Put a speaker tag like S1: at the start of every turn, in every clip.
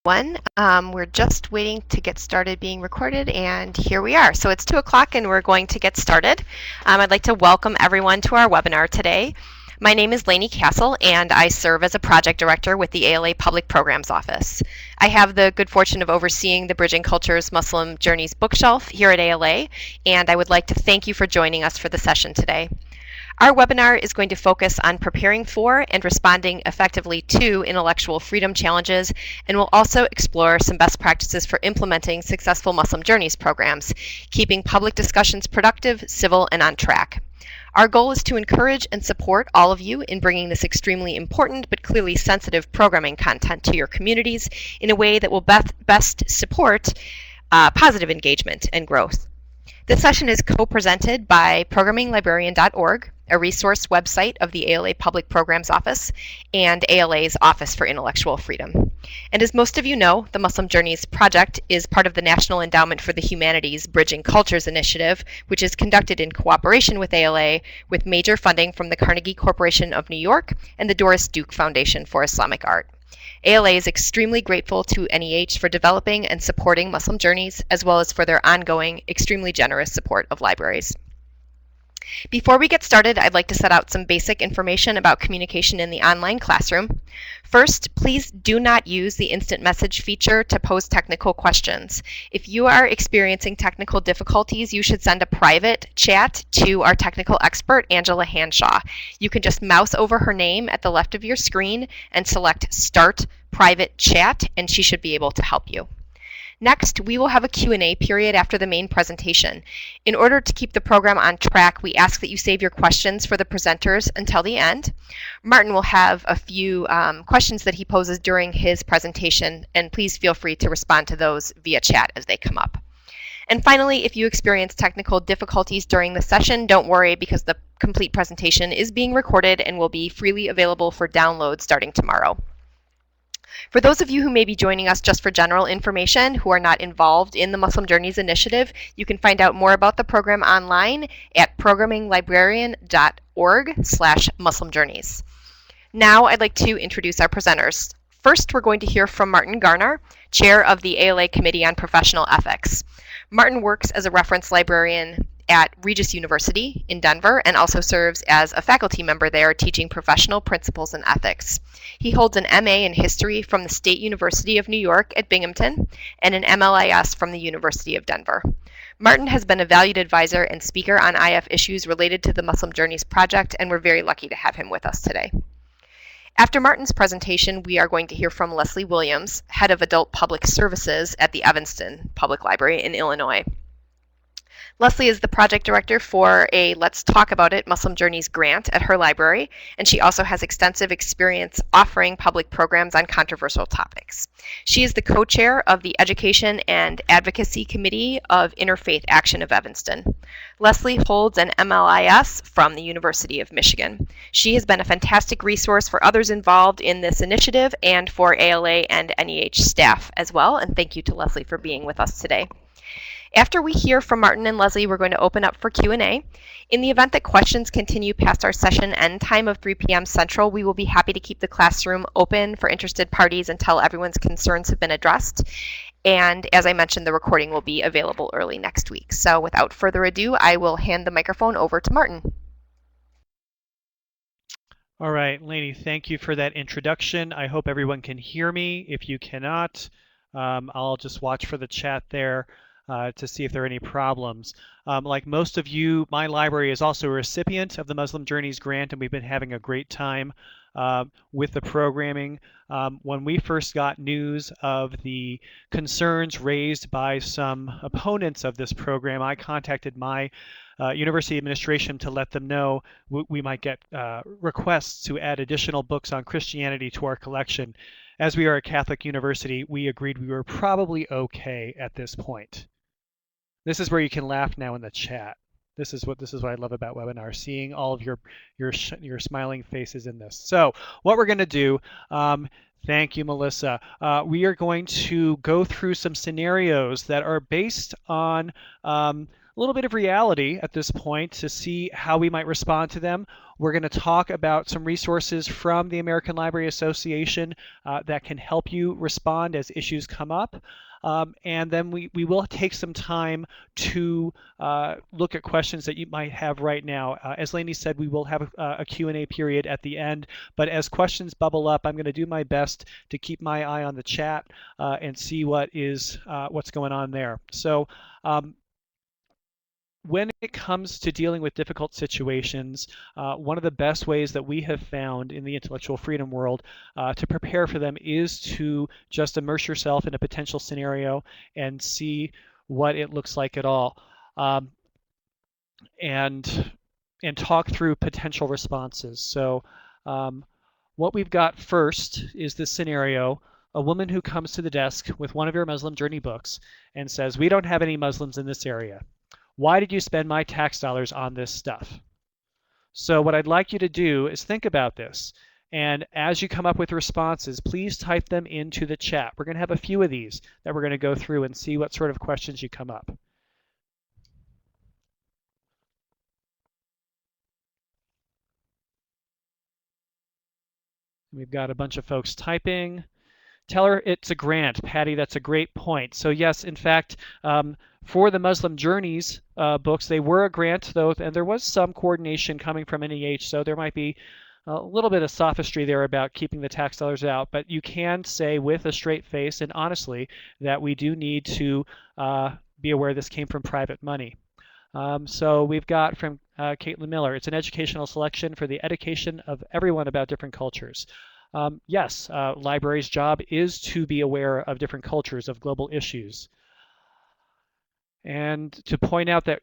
S1: everyone. We're just waiting to get started being recorded, and here we are. So it's 2 o'clock and we're going to get started. I'd like to welcome everyone to our webinar today. My name is Lainey Castle, and I serve as a project director with the ALA Public Programs Office. I have the good fortune of overseeing the Bridging Cultures Muslim Journeys bookshelf here at ALA, and I would like to thank you for joining us for the session today. Our webinar is going to focus on preparing for and responding effectively to intellectual freedom challenges, and will also explore some best practices for implementing successful Muslim Journeys programs, keeping public discussions productive, civil, and on track. Our goal is to encourage and support all of you in bringing this extremely important but clearly sensitive programming content to your communities in a way that will best support positive engagement and growth. This session is co-presented by programminglibrarian.org, a resource website of the ALA Public Programs Office, and ALA's Office for Intellectual Freedom. And as most of you know, the Muslim Journeys Project is part of the National Endowment for the Humanities Bridging Cultures Initiative, which is conducted in cooperation with ALA, with major funding from the Carnegie Corporation of New York and the Doris Duke Foundation for Islamic Art. ALA is extremely grateful to NEH for developing and supporting Muslim Journeys, as well as for their ongoing, extremely generous support of libraries. Before we get started, I'd like to set out some basic information about communication in the online classroom. First, please do not use the instant message feature to pose technical questions. If you are experiencing technical difficulties, you should send a private chat to our technical expert, Angela Hanshaw. You can just mouse over her name at the left of your screen and select Start Private Chat, and she should be able to help you. Next, we will have a Q&A period after the main presentation. In order to keep the program on track, we ask that you save your questions for the presenters until the end. Martin will have a few questions that he poses during his presentation, and please feel free to respond to those via chat as they come up. And finally, if you experience technical difficulties during the session, don't worry, because the complete presentation is being recorded and will be freely available for download starting tomorrow. For those of you who may be joining us just for general information, who are not involved in the Muslim Journeys initiative, you can find out more about the program online at programminglibrarian.org/Muslim Journeys. Now I'd like to introduce our presenters. First, we're going to hear from Martin Garnar, Chair of the ALA Committee on Professional Ethics. Martin works as a reference librarian at Regis University in Denver, and also serves as a faculty member there teaching professional principles and ethics. He holds an MA in history from the State University of New York at Binghamton and an MLIS from the University of Denver. Martin has been a valued advisor and speaker on IF issues related to the Muslim Journeys Project, and we're very lucky to have him with us today. After Martin's presentation, we are going to hear from Leslie Williams, Head of Adult Public Services at the Evanston Public Library in Illinois. Leslie is the project director for a Let's Talk About It Muslim Journeys grant at her library, and she also has extensive experience offering public programs on controversial topics. She is the co-chair of the Education and Advocacy Committee of Interfaith Action of Evanston. Leslie holds an MLIS from the University of Michigan. She has been a fantastic resource for others involved in this initiative and for ALA and NEH staff as well, and thank you to Leslie for being with us today. After we hear from Martin and Leslie, we're going to open up for Q&A. In the event that questions continue past our session end time of 3 p.m. Central, we will be happy to keep the classroom open for interested parties until everyone's concerns have been addressed. And as I mentioned, the recording will be available early next week. So without further ado, I will hand the microphone over to Martin.
S2: All right, Lainey, thank you for that introduction. I hope everyone can hear me. If you cannot, I'll just watch for the chat there to see if there are any problems. Like most of you, my library is also a recipient of the Muslim Journeys grant, and we've been having a great time with the programming. When we first got news of the concerns raised by some opponents of this program, I contacted my university administration to let them know we might get requests to add additional books on Christianity to our collection. As we are a Catholic university, we agreed we were probably okay at this point. This is where you can laugh now in the chat. This is what I love about webinars, seeing all of your smiling faces in this. So what we're going to do, thank you, Melissa. We are going to go through some scenarios that are based on a little bit of reality at this point to see how we might respond to them. We're going to talk about some resources from the American Library Association that can help you respond as issues come up. And then we will take some time to look at questions that you might have right now. As Lainey said, we will have a Q&A period at the end, but as questions bubble up, I'm going to do my best to keep my eye on the chat and see what's going on there. So when it comes to dealing with difficult situations, one of the best ways that we have found in the intellectual freedom world to prepare for them is to just immerse yourself in a potential scenario and see what it looks like at all, and talk through potential responses. So what we've got first is this scenario: a woman who comes to the desk with one of your Muslim journey books and says, "We don't have any Muslims in this area. Why did you spend my tax dollars on this stuff?" So what I'd like you to do is think about this. And as you come up with responses, please type them into the chat. We're going to have a few of these that we're going to go through and see what sort of questions you come up. We've got a bunch of folks typing. Tell her it's a grant. Patty, that's a great point. So yes, in fact, for the Muslim Journeys books, they were a grant, though, and there was some coordination coming from NEH, so there might be a little bit of sophistry there about keeping the tax dollars out. But you can say with a straight face and honestly that we do need to be aware this came from private money. So we've got from Caitlin Miller, it's an educational selection for the education of everyone about different cultures. Yes, library's job is to be aware of different cultures, of global issues. And to point out that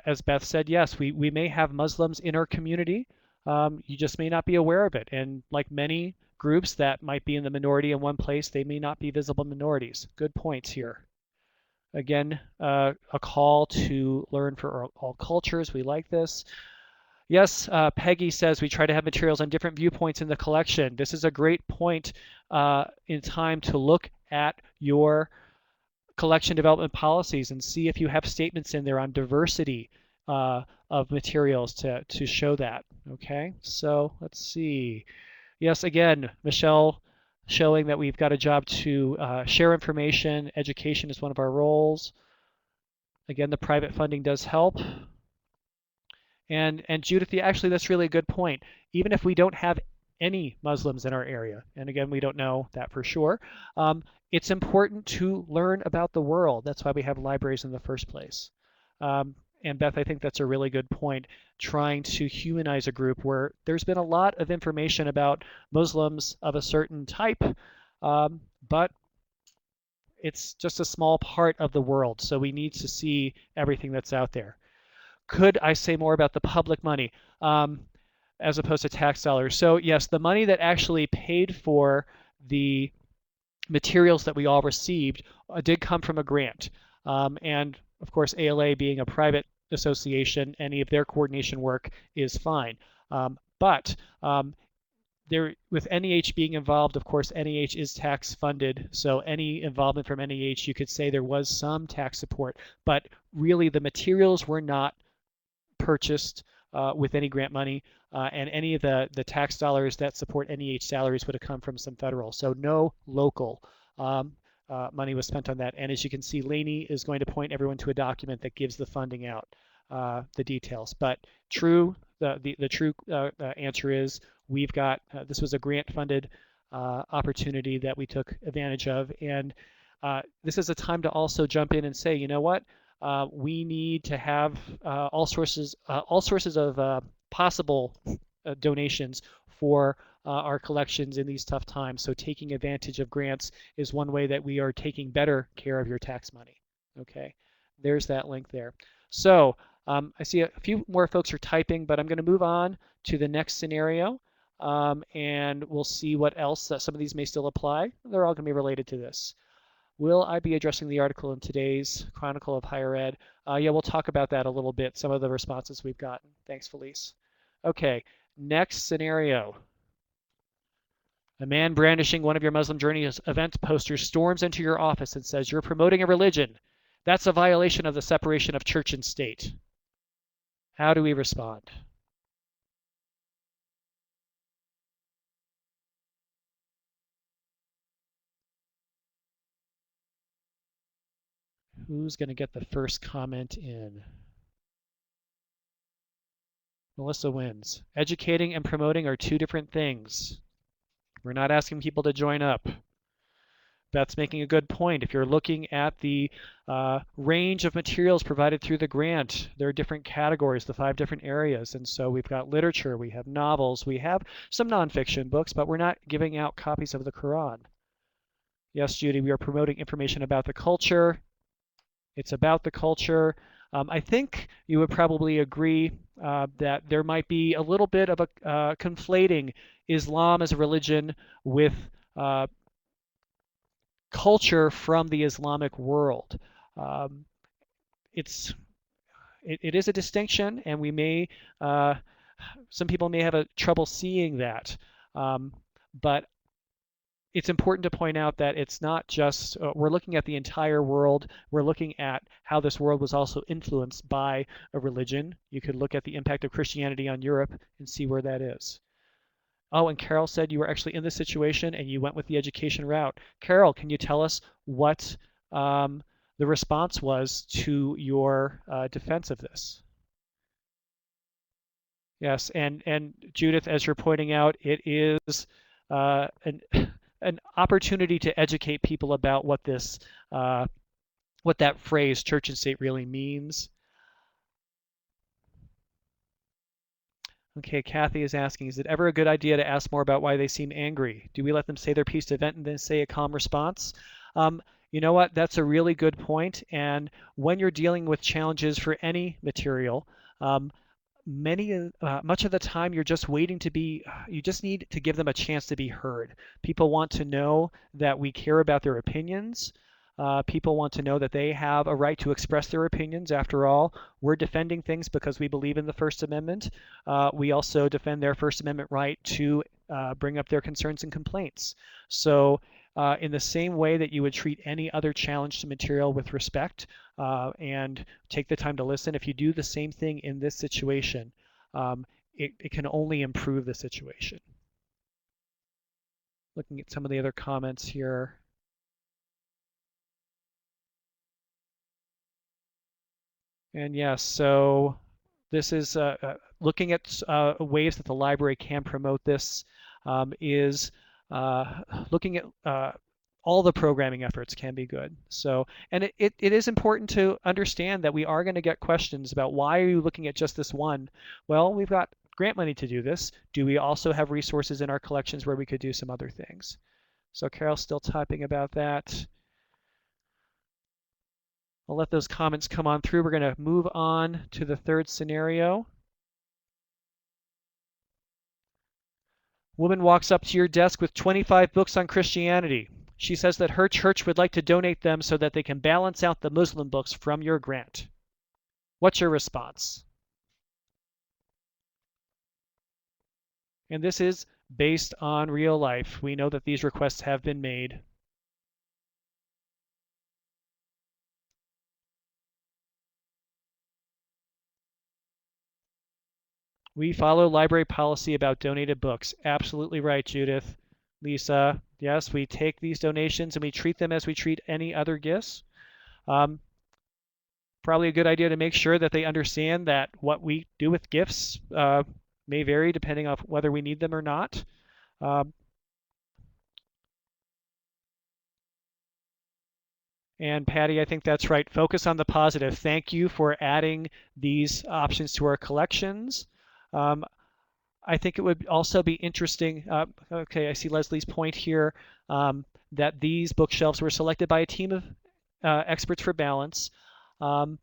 S2: as Beth said, yes, we may have Muslims in our community. You just may not be aware of it. And like many groups that might be in the minority in one place, they may not be visible minorities. Good points here. Again, a call to learn for all cultures. We like this. Yes, Peggy says we try to have materials on different viewpoints in the collection. This is a great point in time to look at your collection development policies and see if you have statements in there on diversity of materials to show that. Okay, so let's see. Yes, again, Michelle showing that we've got a job to share information. Education is one of our roles. Again, the private funding does help. And Judith, actually, that's really a good point. Even if we don't have any Muslims in our area, and again, we don't know that for sure, it's important to learn about the world. That's why we have libraries in the first place. And Beth, I think that's a really good point, trying to humanize a group where there's been a lot of information about Muslims of a certain type, but it's just a small part of the world, so we need to see everything that's out there. Could I say more about the public money as opposed to tax dollars? So yes, the money that actually paid for the materials that we all received did come from a grant. And of course, ALA being a private association, any of their coordination work is fine. But with NEH being involved, of course, NEH is tax funded. So any involvement from NEH, you could say there was some tax support, but really the materials were not purchased with any grant money, and any of the tax dollars that support NEH salaries would have come from some federal. So no local money was spent on that. And as you can see, Lainey is going to point everyone to a document that gives the funding out, the details. But the true answer is we've got, this was a grant-funded opportunity that we took advantage of. And this is a time to also jump in and say, you know what? We need to have all sources of possible donations for our collections in these tough times. So taking advantage of grants is one way that we are taking better care of your tax money. Okay, there's that link there. So I see a few more folks are typing, but I'm going to move on to the next scenario, and we'll see what else. Some of these may still apply. They're all going to be related to this. Will I be addressing the article in today's Chronicle of Higher Ed? Yeah, we'll talk about that a little bit, some of the responses we've gotten. Thanks, Felice. Okay, next scenario. A man brandishing one of your Muslim Journeys event posters storms into your office and says, "You're promoting a religion. That's a violation of the separation of church and state." How do we respond? Who's going to get the first comment in? Melissa wins. Educating and promoting are two different things. We're not asking people to join up. Beth's making a good point. If you're looking at the range of materials provided through the grant, there are different categories, the 5 different areas. And so we've got literature, we have novels, we have some nonfiction books, but we're not giving out copies of the Quran. Yes, Judy, we are promoting information about the culture. It's about the culture. I think you would probably agree that there might be a little bit of a conflating Islam as a religion with culture from the Islamic world. Um, it is a distinction, and we may some people may have a trouble seeing that, but it's important to point out that it's not just we're looking at the entire world. We're looking at how this world was also influenced by a religion. You could look at the impact of Christianity on Europe and see where that is. Oh, and Carol said you were actually in this situation and you went with the education route. Carol, can you tell us what the response was to your defense of this? Yes, and Judith, as you're pointing out, it is an opportunity to educate people about what this what that phrase church and state really means. Okay, Kathy is asking, is it ever a good idea to ask more about why they seem angry? Do we let them say their piece to vent and then say a calm response? You know what? That's a really good point. And when you're dealing with challenges for any material, much of the time you're just waiting to be, you just need to give them a chance to be heard. People want to know that we care about their opinions. People want to know that they have a right to express their opinions. After all, we're defending things because we believe in the First Amendment. We also defend their First Amendment right to bring up their concerns and complaints. So in the same way that you would treat any other challenge to material with respect and take the time to listen, if you do the same thing in this situation, it can only improve the situation. Looking at some of the other comments here. And yes, so this is looking at ways that the library can promote this is looking at all the programming efforts can be good. So, and it is important to understand that we are going to get questions about why are you looking at just this one? Well, we've got grant money to do this. Do we also have resources in our collections where we could do some other things? So Carol's still typing about that. I'll let those comments come on through. We're going to move on to the third scenario. Woman walks up to your desk with 25 books on Christianity. She says that her church would like to donate them so that they can balance out the Muslim books from your grant. What's your response? And this is based on real life. We know that these requests have been made. We follow library policy about donated books. Absolutely right, Judith. Lisa, yes, we take these donations and we treat them as we treat any other gifts. Probably a good idea to make sure that they understand that what we do with gifts may vary depending on whether we need them or not. And Patty, I think that's right. Focus on the positive. Thank you for adding these options to our collections. I think it would also be interesting. Okay, I see Leslie's point here that these bookshelves were selected by a team of experts for balance. I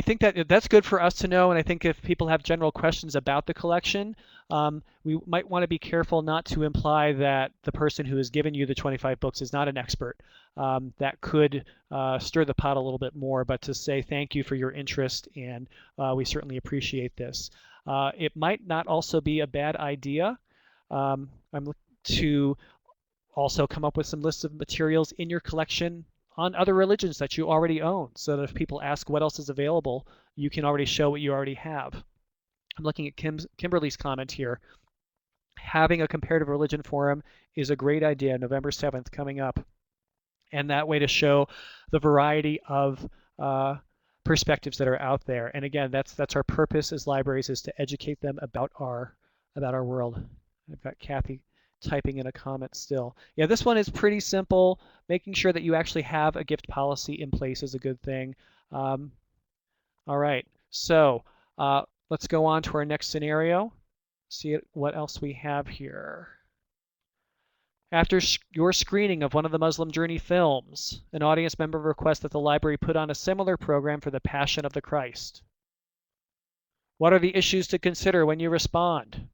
S2: think that that's good for us to know, and I think if people have general questions about the collection, we might want to be careful not to imply that the person who has given you the 25 books is not an expert. That could stir the pot a little bit more, but to say thank you for your interest, and we certainly appreciate this. It might not also be a bad idea to also come up with some lists of materials in your collection on other religions that you already own, so that if people ask what else is available, you can already show what you already have. I'm looking at Kimberly's comment here. Having a comparative religion forum is a great idea, November 7th coming up. and that way to show the variety of perspectives that are out there. And again, that's our purpose as libraries, is to educate them about our world. I've got Kathy typing in a comment still. Yeah, this one is pretty simple. Making sure that you actually have a gift policy in place is a good thing. All right, so let's go on to our next scenario. See what else we have here. After your screening of one of the Muslim Journey films, an audience member requests that the library put on a similar program for the Passion of the Christ. What are the issues to consider when you respond?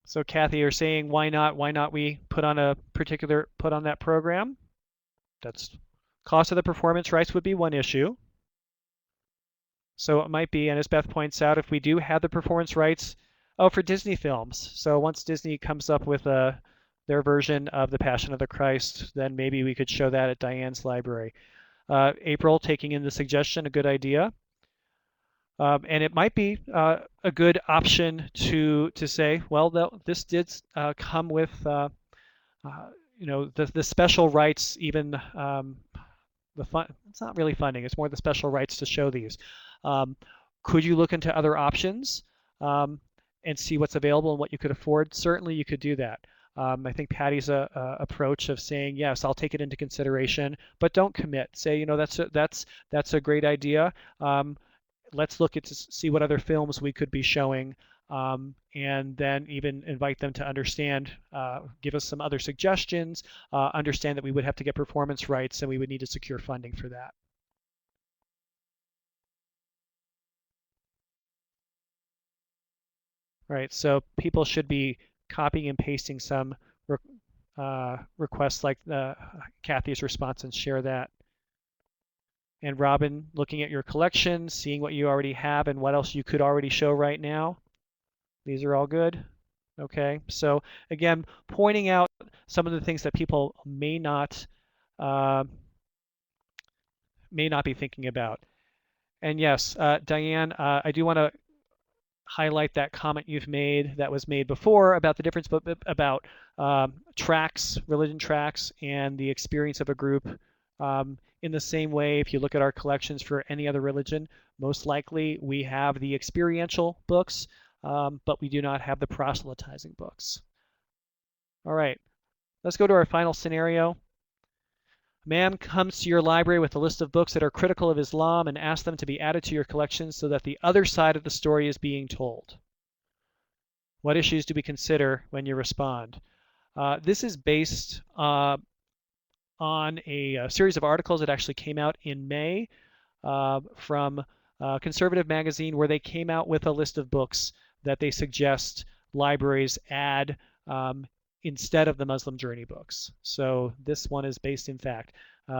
S2: So Kathy, you're saying why not we put on that program? That's cost of the performance rights would be one issue. So it might be, and as Beth points out, if we do have the performance rights, for Disney films. So once Disney comes up with their version of The Passion of the Christ, then maybe we could show that at Diane's library. April taking in the suggestion, a good idea. And it might be a good option to say, well, this did come with the special rights, even it's not really funding, it's more the special rights to show these. Could you look into other options and see what's available and what you could afford? Certainly you could do that. I think Patty's approach of saying, yes, I'll take it into consideration, but don't commit. Say, that's a great idea. Let's look to see what other films we could be showing, and then even invite them to understand, give us some other suggestions, understand that we would have to get performance rights and we would need to secure funding for that. Right, so people should be copying and pasting some requests like Kathy's response and share that. And Robin, looking at your collection, seeing what you already have and what else you could already show right now. These are all good. Okay, so again, pointing out some of the things that people may not be thinking about. And yes, Diane, I do want to highlight that comment you've made that was made before about the difference about tracks, religion tracks, and the experience of a group. In the same way, if you look at our collections for any other religion, most likely we have the experiential books, but we do not have the proselytizing books. All right, let's go to our final scenario. A man comes to your library with a list of books that are critical of Islam and asks them to be added to your collection so that the other side of the story is being told. What issues do we consider when you respond? This is based on a series of articles that actually came out in May from Conservative Magazine, where they came out with a list of books that they suggest libraries add instead of the Muslim Journey books. So this one is based in fact.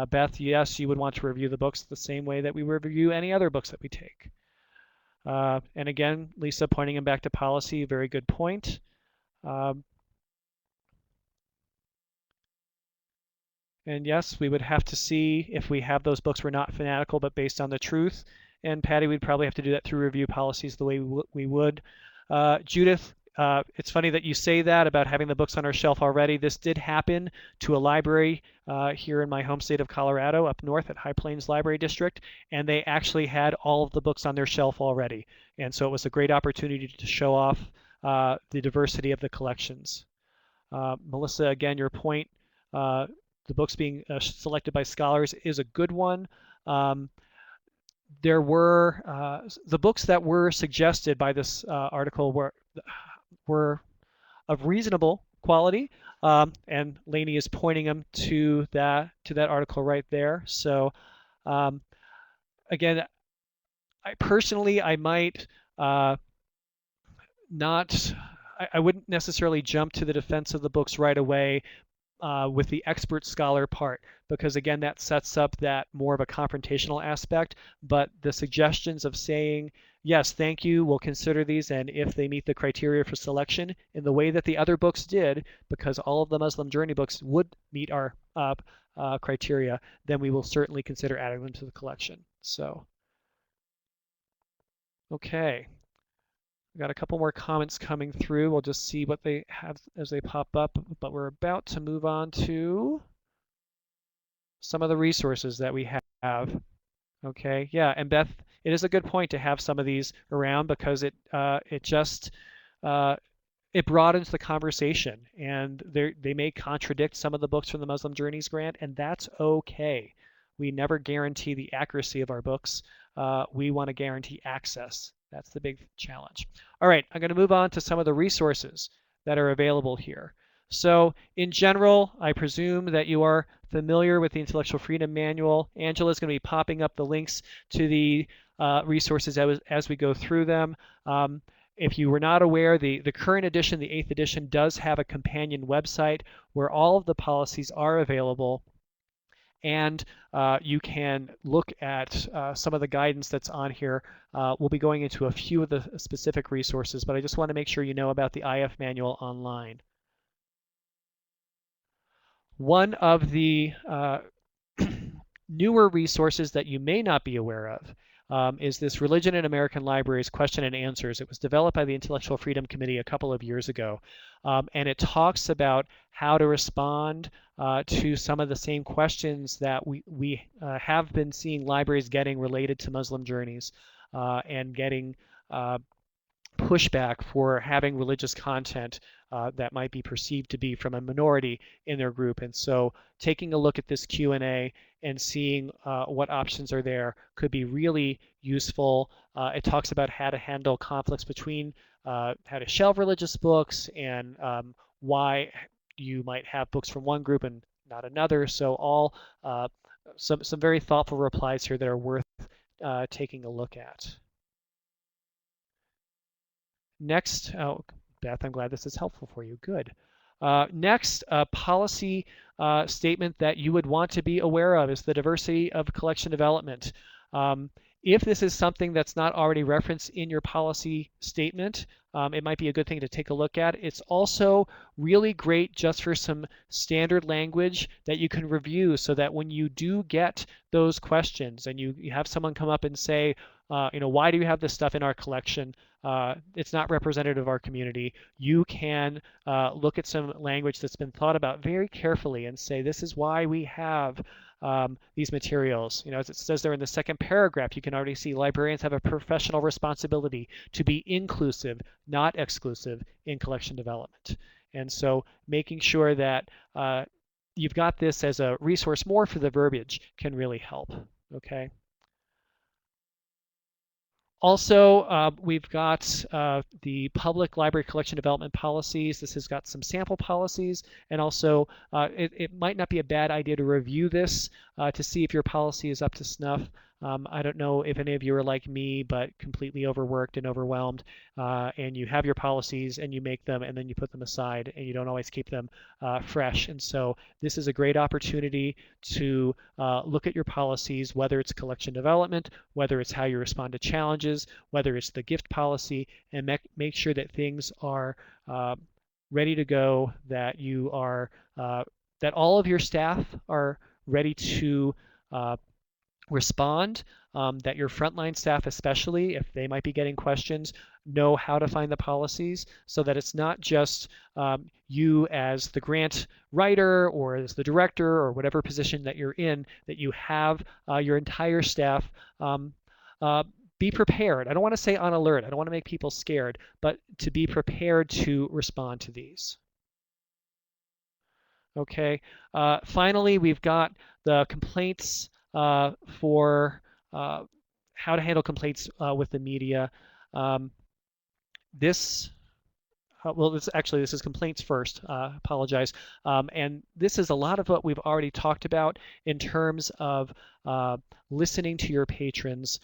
S2: Beth, yes, you would want to review the books the same way that we review any other books that we take. And again, Lisa pointing him back to policy, very good point. And yes, we would have to see if we have those books were not fanatical but based on the truth. And Patty, we'd probably have to do that through review policies the way we would. Judith, it's funny that you say that about having the books on our shelf already. This did happen to a library here in my home state of Colorado, up north at High Plains Library District, and they actually had all of the books on their shelf already. And so it was a great opportunity to show off the diversity of the collections. Melissa, again, your point, the books being selected by scholars is a good one. There were the books that were suggested by this article were of reasonable quality, and Lainey is pointing them to that article right there. So again, I might not. I wouldn't necessarily jump to the defense of the books right away with the expert scholar part, because again, that sets up that more of a confrontational aspect. But the suggestions of saying, yes, thank you, we'll consider these, and if they meet the criteria for selection in the way that the other books did, because all of the Muslim Journey books would meet our criteria, then we will certainly consider adding them to the collection. So Okay, we got a couple more comments coming through. We'll just see what they have as they pop up, but we're about to move on to some of the resources that we have. Okay, yeah, and Beth, it is a good point to have some of these around because it just uh, it broadens the conversation, and they may contradict some of the books from the Muslim Journeys grant, and that's okay. We never guarantee the accuracy of our books. We want to guarantee access. That's the big challenge. All right, I'm going to move on to some of the resources that are available here. So in general, I presume that you are familiar with the Intellectual Freedom Manual. Angela is going to be popping up the links to the resources as we go through them. If you were not aware, the current edition, the 8th edition, does have a companion website where all of the policies are available, and you can look at some of the guidance that's on here. We'll be going into a few of the specific resources, but I just want to make sure you know about the IF manual online. One of the newer resources that you may not be aware of is this Religion in American Libraries Question and Answers. It was developed by the Intellectual Freedom Committee a couple of years ago, and it talks about how to respond to some of the same questions that we have been seeing libraries getting related to Muslim journeys and getting pushback for having religious content that might be perceived to be from a minority in their group. And so taking a look at this Q&A and seeing what options are there could be really useful. It talks about how to handle conflicts between how to shelve religious books and why you might have books from one group and not another. So all some very thoughtful replies here that are worth taking a look at. Next, oh, Beth, I'm glad this is helpful for you. Good. Next, a policy statement that you would want to be aware of is the diversity of collection development. If this is something that's not already referenced in your policy statement, it might be a good thing to take a look at. It's also really great just for some standard language that you can review so that when you do get those questions and you have someone come up and say, why do you have this stuff in our collection? It's not representative of our community. You can look at some language that's been thought about very carefully and say, this is why we have these materials. As it says there in the second paragraph, you can already see librarians have a professional responsibility to be inclusive, not exclusive, in collection development. And so making sure that you've got this as a resource more for the verbiage can really help. Okay. Also, we've got the public library collection development policies. This has got some sample policies, and also it might not be a bad idea to review this to see if your policy is up to snuff. I don't know if any of you are like me, but completely overworked and overwhelmed, and you have your policies and you make them and then you put them aside and you don't always keep them fresh. And so this is a great opportunity to look at your policies, whether it's collection development, whether it's how you respond to challenges, whether it's the gift policy, and make sure that things are ready to go, that you are that all of your staff are ready to respond, that your frontline staff, especially if they might be getting questions, know how to find the policies so that it's not just you as the grant writer or as the director or whatever position that you're in, that you have your entire staff be prepared. I don't want to say on alert. I don't want to make people scared, but to be prepared to respond to these. Okay. Finally, we've got the complaints for how to handle complaints with the media. This well, this is complaints first. Apologize. And this is a lot of what we've already talked about in terms of listening to your patrons,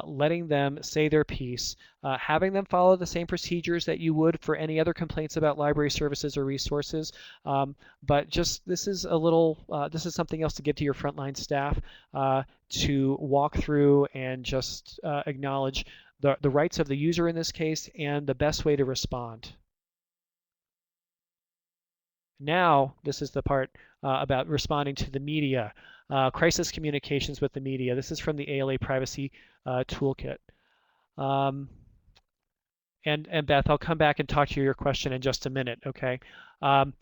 S2: letting them say their piece, having them follow the same procedures that you would for any other complaints about library services or resources. But just this is this is something else to give to your frontline staff to walk through and just acknowledge the rights of the user in this case and the best way to respond. Now, this is the part about responding to the media, crisis communications with the media. This is from the ALA Privacy Toolkit. Um, and Beth, I'll come back and talk to your question in just a minute, okay? Um,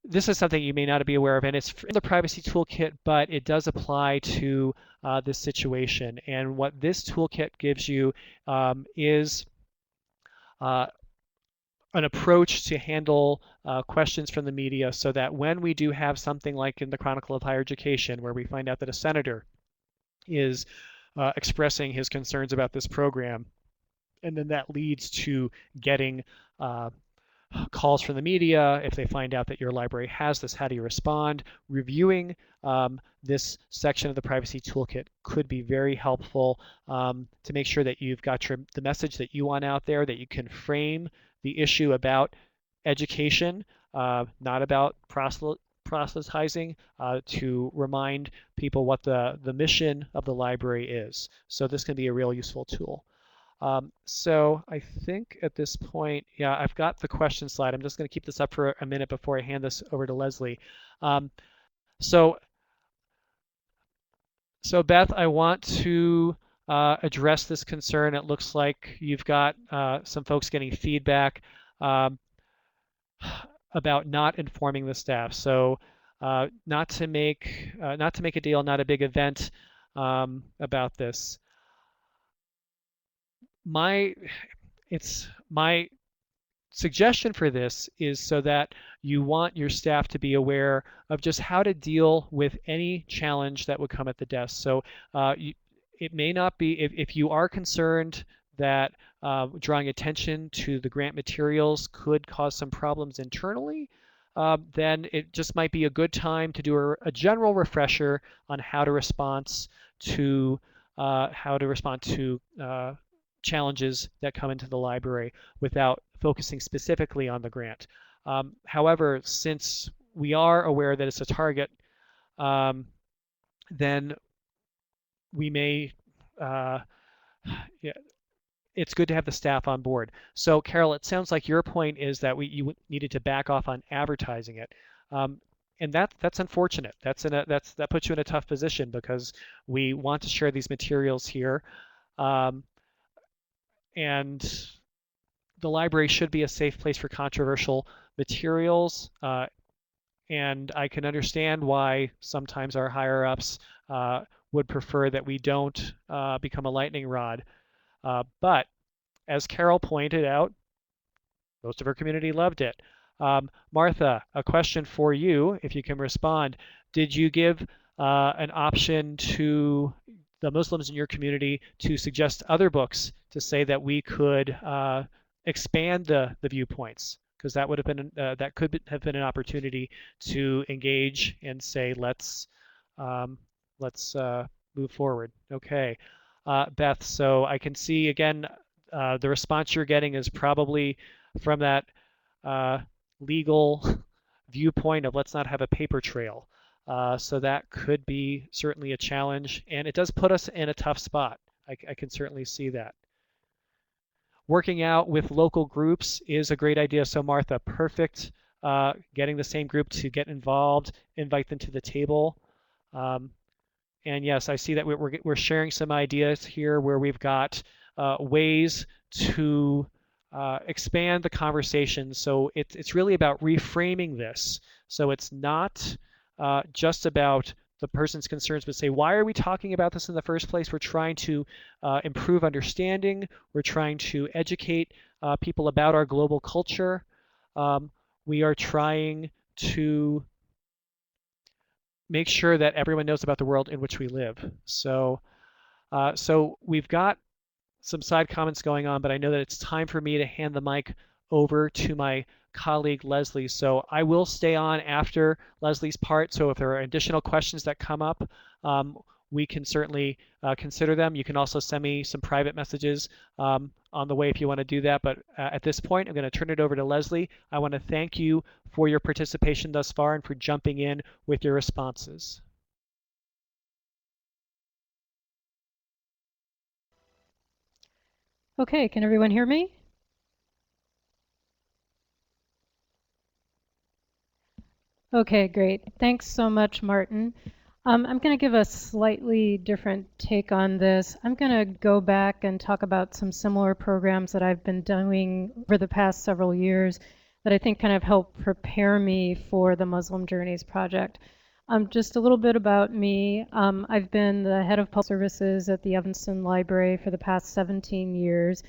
S2: this is something you may not be aware of, and it's in the privacy toolkit, but it does apply to this situation. And what this toolkit gives you is uh, an approach to handle questions from the media so that when we do have something like in the Chronicle of Higher Education, where we find out that a senator is expressing his concerns about this program, and then that leads to getting uh, calls from the media. If they find out that your library has this, how do you respond? Reviewing this section of the privacy toolkit could be very helpful to make sure that you've got the message that you want out there, that you can frame the issue about education, not about proselytizing, to remind people what the mission of the library is. So this can be a real useful tool. So I think at this point, yeah, I've got the question slide. I'm just going to keep this up for a minute before I hand this over to Leslie. Um, so, so Beth, I want to address this concern. It looks like you've got some folks getting feedback um, about not informing the staff. So, not to make a deal, not a big event about this. My it's my suggestion for this is so that you want your staff to be aware of just how to deal with any challenge that would come at the desk. So it may not be, if you are concerned that drawing attention to the grant materials could cause some problems internally, then it just might be a good time to do a general refresher on how to respond to challenges that come into the library without focusing specifically on the grant. However, since we are aware that it's a target, um, then we may, uh, yeah, it's good to have the staff on board. So Carol, it sounds like your point is that you needed to back off on advertising it. Um, and that's unfortunate. That puts you in a tough position because we want to share these materials here. Um, and the library should be a safe place for controversial materials. And I can understand why sometimes our higher ups would prefer that we don't become a lightning rod. But as Carol pointed out, most of our community loved it. Martha, a question for you, if you can respond. Did you give an option to the Muslims in your community to suggest other books to say that we could expand the viewpoints? Because that would have been that could have been an opportunity to engage and say um, let's move forward. Okay, Beth. So I can see again the response you're getting is probably from that uh, legal viewpoint of let's not have a paper trail. So that could be certainly a challenge, and it does put us in a tough spot. I can certainly see that. Working out with local groups is a great idea. So Martha, perfect. Getting the same group to get involved, invite them to the table. Um, and yes, I see that we're sharing some ideas here where we've got ways to expand the conversation. So it's really about reframing this. So it's not just about the person's concerns, but say, why are we talking about this in the first place? We're trying to improve understanding. We're trying to educate people about our global culture. Um, we are trying to make sure that everyone knows about the world in which we live. So we've got some side comments going on, but I know that it's time for me to hand the mic over to my colleague Leslie. So I will stay on after Leslie's part. So if there are additional questions that come up, we can certainly consider them. You can also send me some private messages on the way if you want to do that. But at this point, I'm going to turn it over to Leslie. I want to thank you for your participation thus far and for jumping in with your responses.
S3: Okay, can everyone hear me? Okay, great. Thanks so much, Martin. I'm going to give a slightly different take on this. I'm going to go back and talk about some similar programs that I've been doing over the past several years that I think kind of help prepare me for the Muslim Journeys project. Just a little bit about me. I've been the head of public services at the Evanston Library for the past 17 years.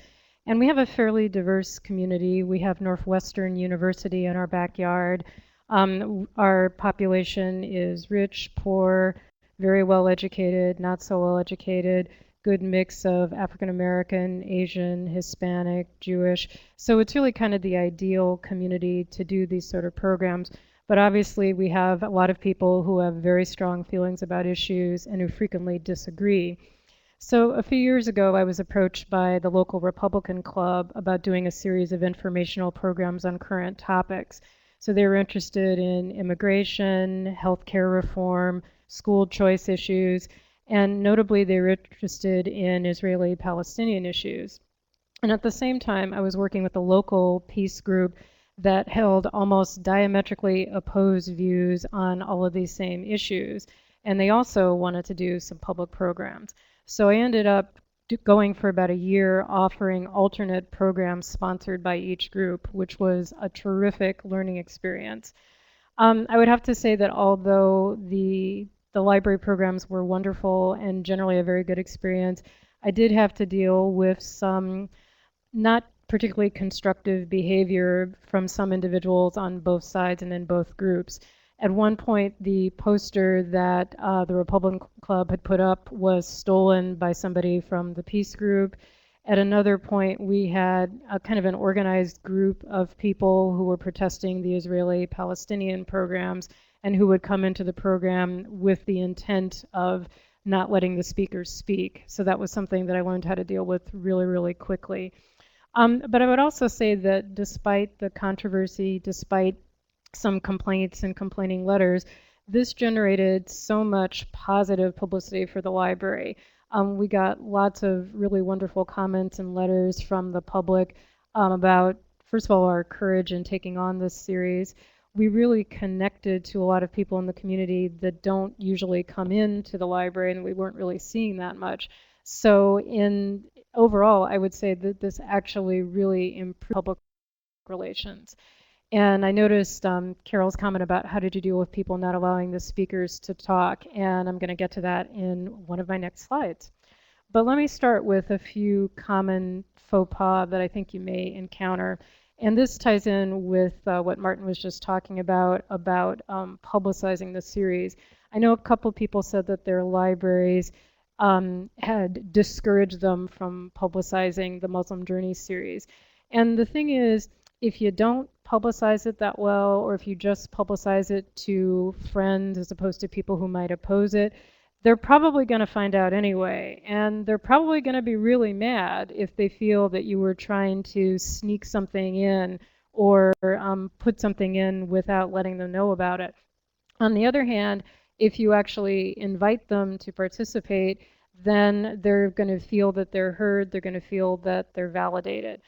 S3: And we have a fairly diverse community. We have Northwestern University in our backyard. Our population is rich, poor, very well educated, not so well educated, good mix of African American, Asian, Hispanic, Jewish. So it's really kind of the ideal community to do these sort of programs. But obviously, we have a lot of people who have very strong feelings about issues and who frequently disagree. So a few years ago, I was approached by the local Republican club about doing a series of informational programs on current topics. So they were interested in immigration, healthcare reform, school choice issues, and notably they were interested in Israeli-Palestinian issues. And at the same time, I was working with a local peace group that held almost diametrically opposed views on all of these same issues. And they also wanted to do some public programs. So I ended up going for about a year offering alternate programs sponsored by each group, which was a terrific learning experience. I would have to say that although the library programs were wonderful and generally a very good experience, I did have to deal with some not particularly constructive behavior from some individuals on both sides and in both groups. At one point, the poster that the Republican Club had put up was stolen by somebody from the peace group. At another point, we had a kind of an organized group of people who were protesting the Israeli-Palestinian programs and who would come into the program with the intent of not letting the speakers speak. So that was something that I learned how to deal with really, really quickly. But I would also say that despite the controversy, despite some complaints and complaining letters, this generated so much positive publicity for the library. We got lots of really wonderful comments and letters from the public about, first of all, our courage in taking on this series. We really connected to a lot of people in the community that don't usually come into the library, and we weren't really seeing that much. So overall, I would say that this actually really improved public relations. And I noticed Carol's comment about how did you deal with people not allowing the speakers to talk, and I'm going to get to that in one of my next slides. But let me start with a few common faux pas that I think you may encounter. And this ties in with what Martin was just talking about publicizing the series. I know a couple people said that their libraries had discouraged them from publicizing the Muslim Journey series. And the thing is, if you don't publicize it that well, or if you just publicize it to friends as opposed to people who might oppose it, they're probably going to find out anyway. And they're probably going to be really mad if they feel that you were trying to sneak something in or put something in without letting them know about it. On the other hand, if you actually invite them to participate, then they're going to feel that they're heard, they're going to feel that they're validated.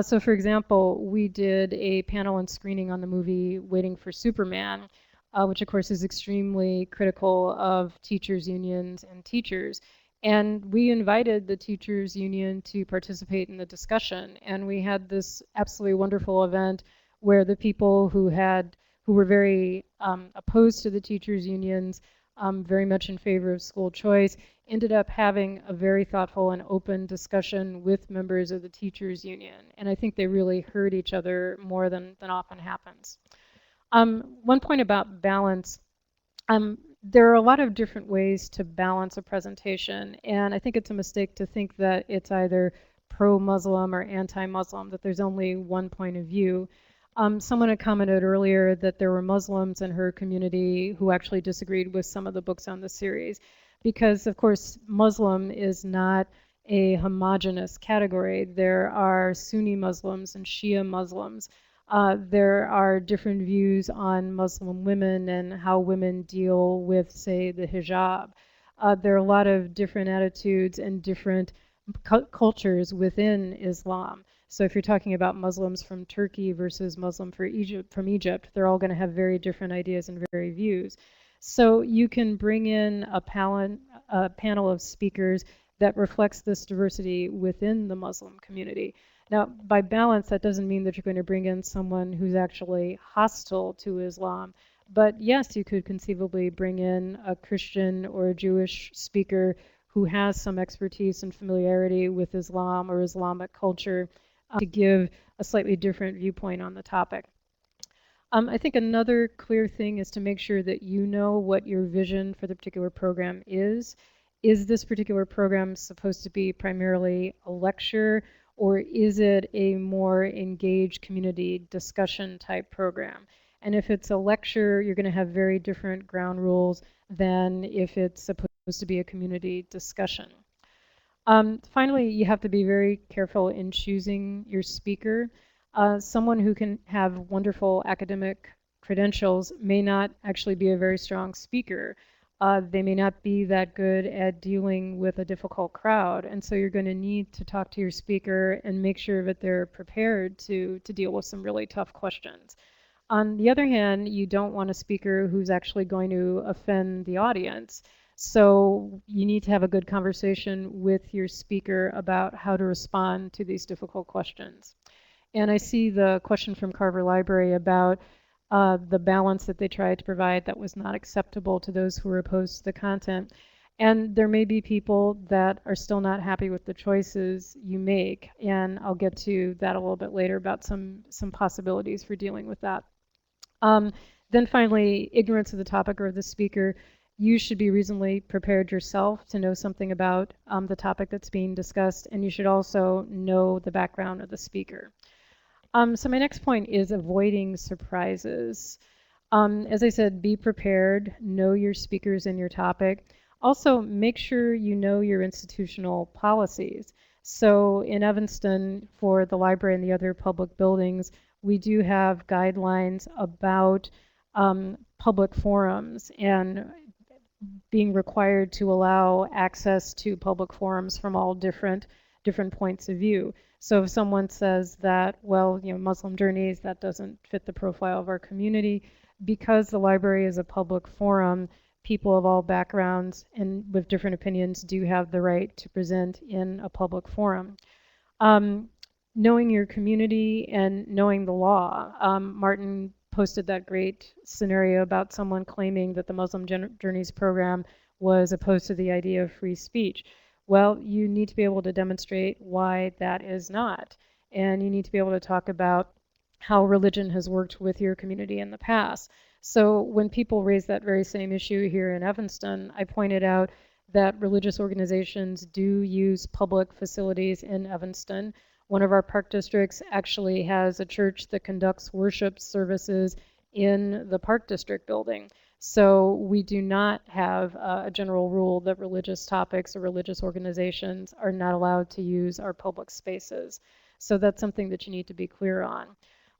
S3: So for example, we did a panel and screening on the movie Waiting for Superman, which of course is extremely critical of teachers' unions and teachers. And we invited the teachers' union to participate in the discussion. And we had this absolutely wonderful event where the people who were very opposed to the teachers' unions, very much in favor of school choice, ended up having a very thoughtful and open discussion with members of the teachers union. And I think they really heard each other more than often happens. One point about balance, there are a lot of different ways to balance a presentation. And I think it's a mistake to think that it's either pro-Muslim or anti-Muslim, that there's only one point of view. Someone had commented earlier that there were Muslims in her community who actually disagreed with some of the books on the series. Because, of course, Muslim is not a homogenous category. There are Sunni Muslims and Shia Muslims. There are different views on Muslim women and how women deal with, say, the hijab. There are a lot of different attitudes and different cultures within Islam. So if you're talking about Muslims from Turkey versus Muslim from Egypt, they're all going to have very different ideas and very views. So you can bring in a panel of speakers that reflects this diversity within the Muslim community. Now, by balance, that doesn't mean that you're going to bring in someone who's actually hostile to Islam. But yes, you could conceivably bring in a Christian or a Jewish speaker who has some expertise and familiarity with Islam or Islamic culture to give a slightly different viewpoint on the topic. I think another clear thing is to make sure that you know what your vision for the particular program is. Is this particular program supposed to be primarily a lecture, or is it a more engaged community discussion type program? And if it's a lecture, you're going to have very different ground rules than if it's supposed to be a community discussion. Finally, you have to be very careful in choosing your speaker. Someone who can have wonderful academic credentials may not actually be a very strong speaker. They may not be that good at dealing with a difficult crowd. And so you're going to need to talk to your speaker and make sure that they're prepared to deal with some really tough questions. On the other hand, you don't want a speaker who's actually going to offend the audience. So you need to have a good conversation with your speaker about how to respond to these difficult questions. And I see the question from Carver Library about the balance that they tried to provide that was not acceptable to those who were opposed to the content. And there may be people that are still not happy with the choices you make. And I'll get to that a little bit later about some possibilities for dealing with that. Then finally, ignorance of the topic or the speaker. You should be reasonably prepared yourself to know something about the topic that's being discussed, and you should also know the background of the speaker. So my next point is avoiding surprises. As I said, be prepared, know your speakers and your topic. Also, make sure you know your institutional policies. So in Evanston, for the library and the other public buildings, we do have guidelines about public forums and being required to allow access to public forums from all different points of view. So if someone says that, well, Muslim journeys, that doesn't fit the profile of our community, because the library is a public forum, people of all backgrounds and with different opinions do have the right to present in a public forum. Knowing your community and knowing the law. Martin posted that great scenario about someone claiming that the Muslim Journeys program was opposed to the idea of free speech. Well, you need to be able to demonstrate why that is not. And you need to be able to talk about how religion has worked with your community in the past. So when people raise that very same issue here in Evanston, I pointed out that religious organizations do use public facilities in Evanston. One of our park districts actually has a church that conducts worship services in the park district building. So we do not have a general rule that religious topics or religious organizations are not allowed to use our public spaces. So that's something that you need to be clear on.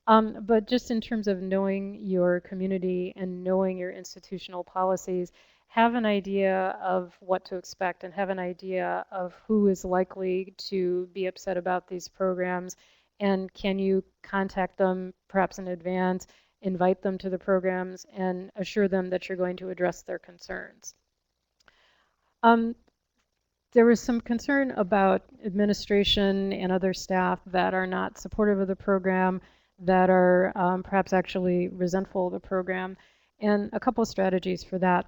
S3: But just in terms of knowing your community and knowing your institutional policies, have an idea of what to expect and have an idea of who is likely to be upset about these programs, and can you contact them perhaps in advance, invite them to the programs, and assure them that you're going to address their concerns. There was some concern about administration and other staff that are not supportive of the program, that are perhaps actually resentful of the program, and a couple of strategies for that.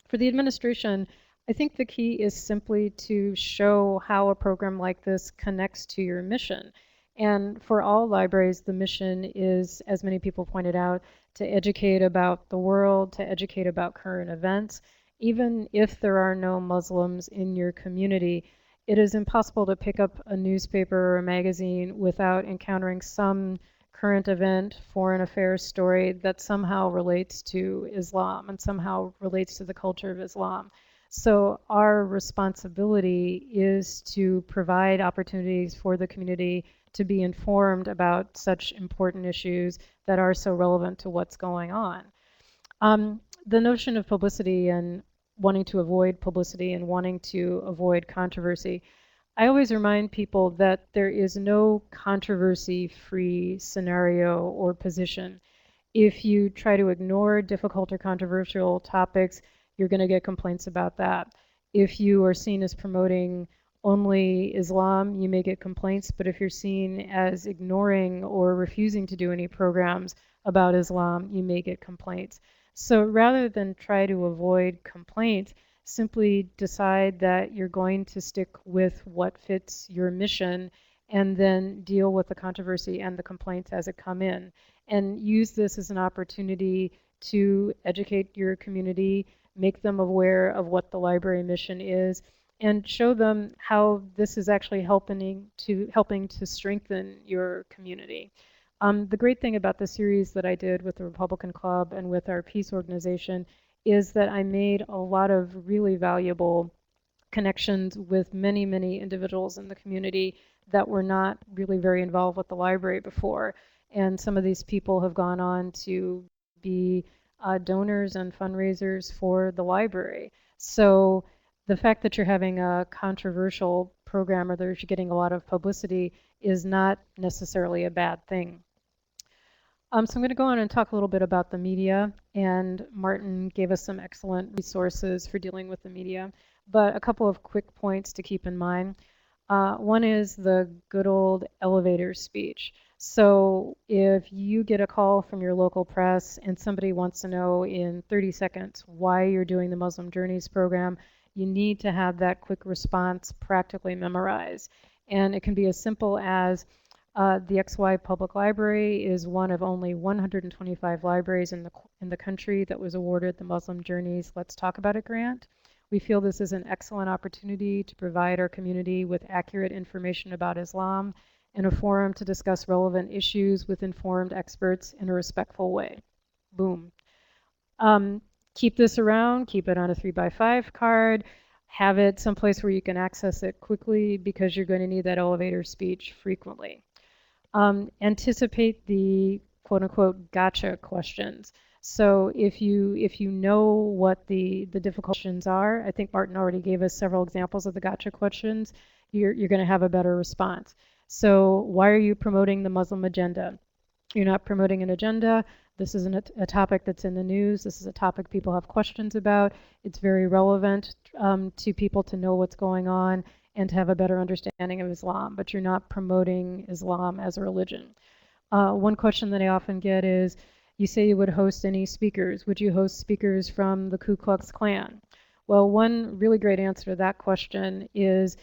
S3: For the administration, I think the key is simply to show how a program like this connects to your mission. And for all libraries, the mission is, as many people pointed out, to educate about the world, to educate about current events. Even if there are no Muslims in your community, it is impossible to pick up a newspaper or a magazine without encountering some current event, foreign affairs story that somehow relates to Islam and somehow relates to the culture of Islam. So our responsibility is to provide opportunities for the community to be informed about such important issues that are so relevant to what's going on. The notion of publicity and wanting to avoid publicity and wanting to avoid controversy, I always remind people that there is no controversy-free scenario or position. If you try to ignore difficult or controversial topics, you're going to get complaints about that. If you are seen as promoting only Islam, you may get complaints, but if you're seen as ignoring or refusing to do any programs about Islam, you may get complaints. So rather than try to avoid complaints, simply decide that you're going to stick with what fits your mission and then deal with the controversy and the complaints as it come in. And use this as an opportunity to educate your community, make them aware of what the library mission is, and show them how this is actually helping to strengthen your community. The great thing about the series that I did with the Republican Club and with our peace organization is that I made a lot of really valuable connections with many, many individuals in the community that were not really very involved with the library before. And some of these people have gone on to be donors and fundraisers for the library. So the fact that you're having a controversial program or that you're getting a lot of publicity is not necessarily a bad thing. So I'm going to go on and talk a little bit about the media, and Martin gave us some excellent resources for dealing with the media, but a couple of quick points to keep in mind. One is the good old elevator speech. So if you get a call from your local press and somebody wants to know in 30 seconds why you're doing the Muslim Journeys program, you need to have that quick response practically memorized. And it can be as simple as the XY Public Library is one of only 125 libraries in the country that was awarded the Muslim Journeys Let's Talk About It grant. We feel this is an excellent opportunity to provide our community with accurate information about Islam and a forum to discuss relevant issues with informed experts in a respectful way. Boom. Keep this around, keep it on a 3x5 card, have it someplace where you can access it quickly because you're going to need that elevator speech frequently. Anticipate the quote unquote gotcha questions. So if you know what the difficult questions are, I think Martin already gave us several examples of the gotcha questions, you're going to have a better response. So why are you promoting the Muslim agenda? You're not promoting an agenda. This isn't a topic that's in the news. This is a topic people have questions about. It's very relevant to people to know what's going on and to have a better understanding of Islam, but you're not promoting Islam as a religion. One question that I often get is, you say you would host any speakers. Would you host speakers from the Ku Klux Klan? Well, one really great answer to that question is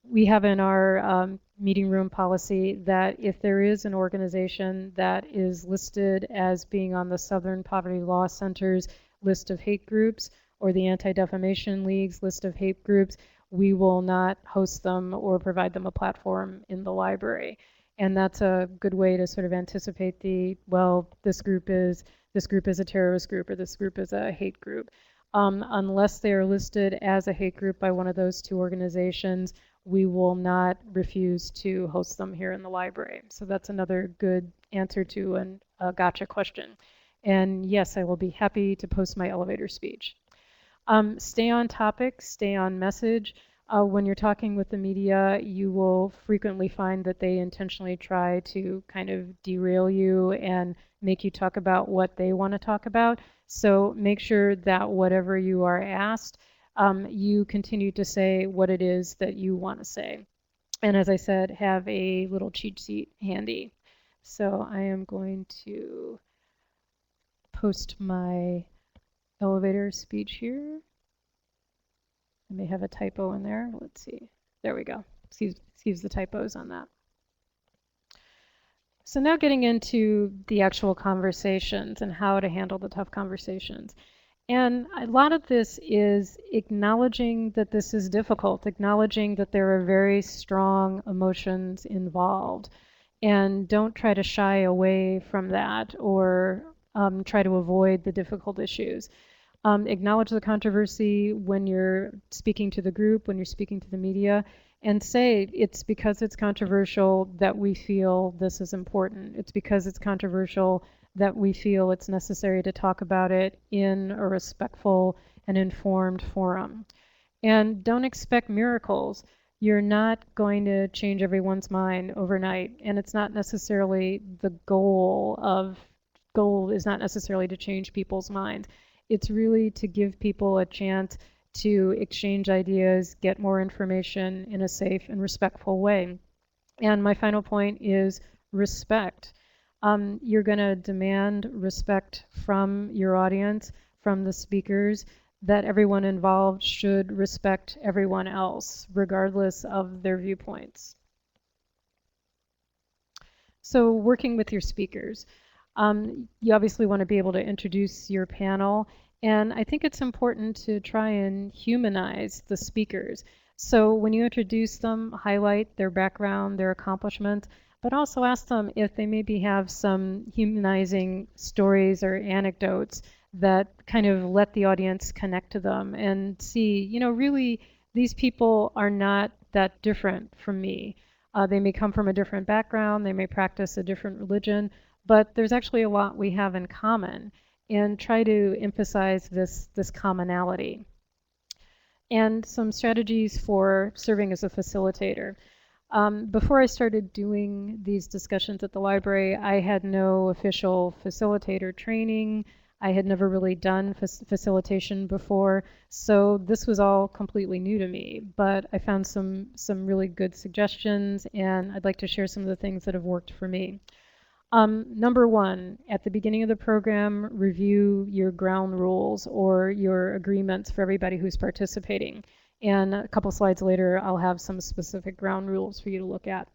S3: we have in our meeting room policy that if there is an organization that is listed as being on the Southern Poverty Law Center's list of hate groups or the Anti-Defamation League's list of hate groups, we will not host them or provide them a platform in the library. And that's a good way to sort of anticipate well, this group is a terrorist group or this group is a hate group. Unless they are listed as a hate group by one of those two organizations, we will not refuse to host them here in the library. So that's another good answer to a gotcha question. And yes, I will be happy to post my elevator speech. Stay on topic, stay on message. When you're talking with the media, you will frequently find that they intentionally try to kind of derail you and make you talk about what they want to talk about. So make sure that whatever you are asked, you continue to say what it is that you want to say. And as I said, have a little cheat sheet handy. So I am going to post my elevator speech here. I may have a typo in there. Let's see. There we go. Excuse the typos on that. So now getting into the actual conversations and how to handle the tough conversations. And a lot of this is acknowledging that this is difficult, acknowledging that there are very strong emotions involved. And don't try to shy away from that or try to avoid the difficult issues. Acknowledge the controversy when you're speaking to the group, when you're speaking to the media, and say it's because it's controversial that we feel this is important. It's because it's controversial that we feel it's necessary to talk about it in a respectful and informed forum. And don't expect miracles. You're not going to change everyone's mind overnight, and it's not necessarily the goal of goal is not necessarily to change people's minds. It's really to give people a chance to exchange ideas, get more information in a safe and respectful way. And my final point is respect. You're going to demand respect from your audience, from the speakers, that everyone involved should respect everyone else, regardless of their viewpoints. So working with your speakers. You obviously want to be able to introduce your panel, and I think it's important to try and humanize the speakers. So when you introduce them, highlight their background, their accomplishments, but also ask them if they maybe have some humanizing stories or anecdotes that kind of let the audience connect to them and see, you know, really these people are not that different from me. They may come from a different background, they may practice a different religion, but there's actually a lot we have in common, and try to emphasize this commonality. And some strategies for serving as a facilitator. Before I started doing these discussions at the library, I had no official facilitator training. I had never really done facilitation before, so this was all completely new to me. But I found some really good suggestions, and I'd like to share some of the things that have worked for me. Number one, at the beginning of the program, review your ground rules or your agreements for everybody who's participating. And a couple slides later, I'll have some specific ground rules for you to look at.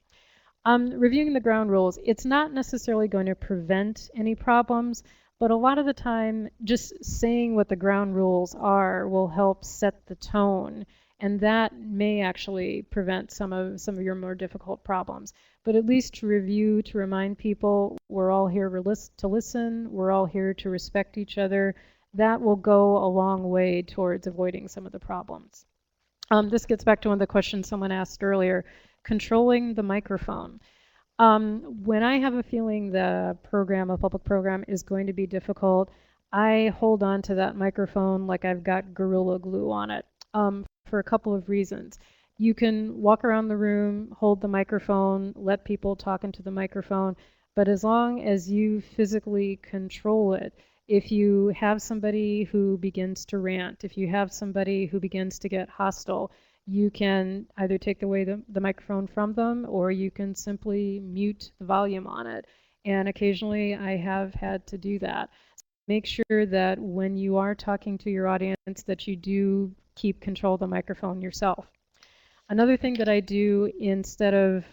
S3: Reviewing the ground rules, it's not necessarily going to prevent any problems, but a lot of the time, just saying what the ground rules are will help set the tone, and that may actually prevent some of your more difficult problems. But at least to review, to remind people we're all here to listen, we're all here to respect each other, that will go a long way towards avoiding some of the problems. This gets back to one of the questions someone asked earlier, controlling the microphone. When I have a feeling the program, a public program, is going to be difficult, I hold on to that microphone like I've got Gorilla Glue on it, for a couple of reasons. You can walk around the room, hold the microphone, let people talk into the microphone, but as long as you physically control it, if you have somebody who begins to rant, if you have somebody who begins to get hostile, you can either take away the microphone from them, or you can simply mute the volume on it. And occasionally I have had to do that. Make sure that when you are talking to your audience that you do keep control of the microphone yourself. Another thing that I do, instead of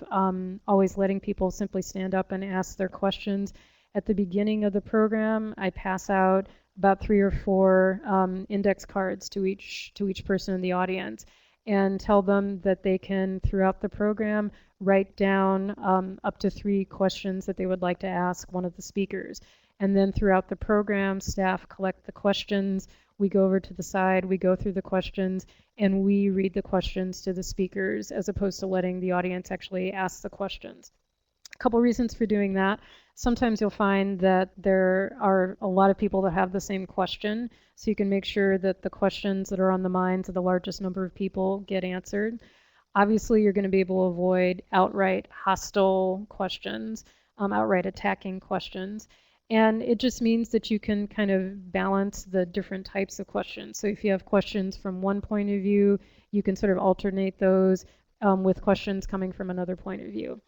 S3: always letting people simply stand up and ask their questions, at the beginning of the program, I pass out about 3 or 4 index cards to each person in the audience, and tell them that they can, throughout the program, write down up to 3 questions that they would like to ask one of the speakers. And then throughout the program, staff collect the questions. We go over to the side, we go through the questions, and we read the questions to the speakers, as opposed to letting the audience actually ask the questions. A couple reasons for doing that. Sometimes you'll find that there are a lot of people that have the same question, so you can make sure that the questions that are on the minds of the largest number of people get answered. Obviously, you're going to be able to avoid outright hostile questions, outright attacking questions. And it just means that you can kind of balance the different types of questions. So if you have questions from one point of view, you can sort of alternate those with questions coming from another point of view.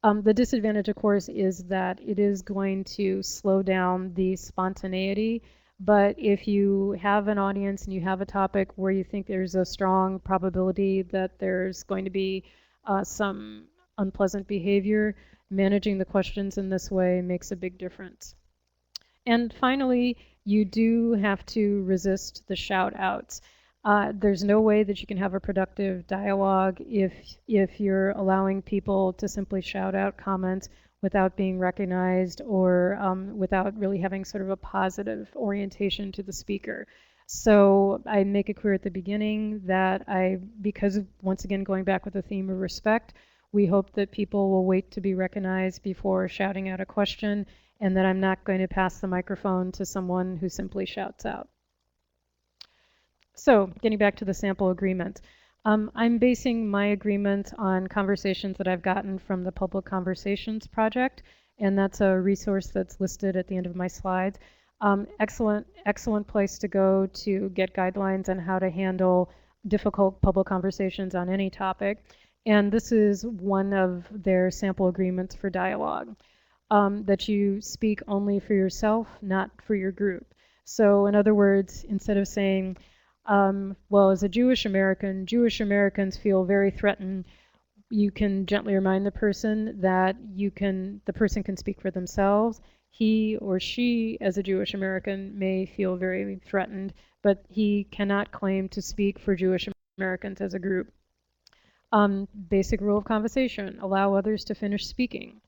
S3: The disadvantage, of course, is that it is going to slow down the spontaneity. But if you have an audience and you have a topic where you think there's a strong probability that there's going to be some unpleasant behavior, managing the questions in this way makes a big difference. And finally, you do have to resist the shout outs. There's no way that you can have a productive dialogue if you're allowing people to simply shout out comments without being recognized, or without really having sort of a positive orientation to the speaker. So I make it clear at the beginning that because once again, going back with the theme of respect, we hope that people will wait to be recognized before shouting out a question, and that I'm not going to pass the microphone to someone who simply shouts out. So getting back to the sample agreement, I'm basing my agreement on conversations that I've gotten from the Public Conversations Project. and that's a resource that's listed at the end of my slides. Excellent place to go to get guidelines on how to handle difficult public conversations on any topic. And this is one of their sample agreements for dialogue, that you speak only for yourself, not for your group. So in other words, instead of saying, well, as a Jewish Americans feel very threatened, you can gently remind the person that the person can speak for themselves. He or she, as a Jewish American, may feel very threatened, but he cannot claim to speak for Jewish Americans as a group. Basic rule of conversation: allow others to finish speaking.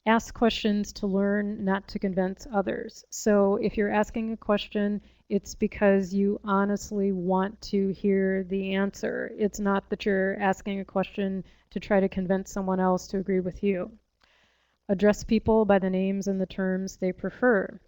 S3: Ask questions to learn, not to convince others. So if you're asking a question, it's because you honestly want to hear the answer. It's not that you're asking a question to try to convince someone else to agree with you. Address people by the names and the terms they prefer.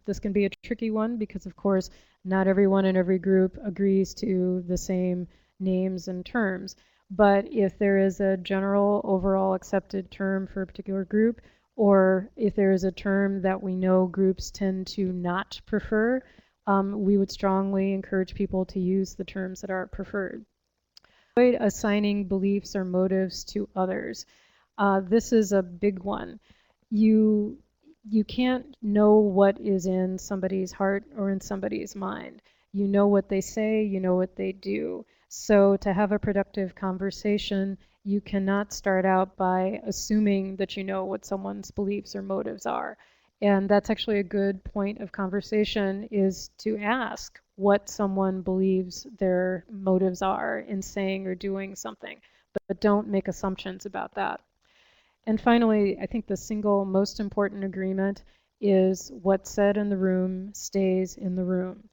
S3: This can be a tricky one because, of course, not everyone in every group agrees to the same names and terms. But if there is a general overall accepted term for a particular group, or if there is a term that we know groups tend to not prefer, we would strongly encourage people to use the terms that are preferred. Avoid assigning beliefs or motives to others. This is a big one. You can't know what is in somebody's heart or in somebody's mind. You know what they say, you know what they do. So to have a productive conversation, you cannot start out by assuming that you know what someone's beliefs or motives are. And that's actually a good point of conversation, is to ask what someone believes their motives are in saying or doing something, but don't make assumptions about that. And finally, I think the single most important agreement is what's said in the room stays in the room.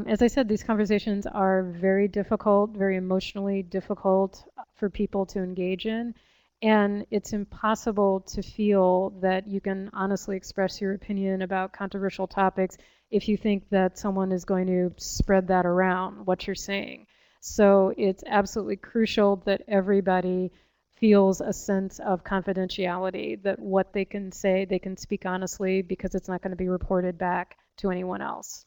S3: As I said, these conversations are very difficult, very emotionally difficult for people to engage in. And it's impossible to feel that you can honestly express your opinion about controversial topics if you think that someone is going to spread that around, what you're saying. So it's absolutely crucial that everybody feels a sense of confidentiality, that what they can say, they can speak honestly, because it's not going to be reported back to anyone else.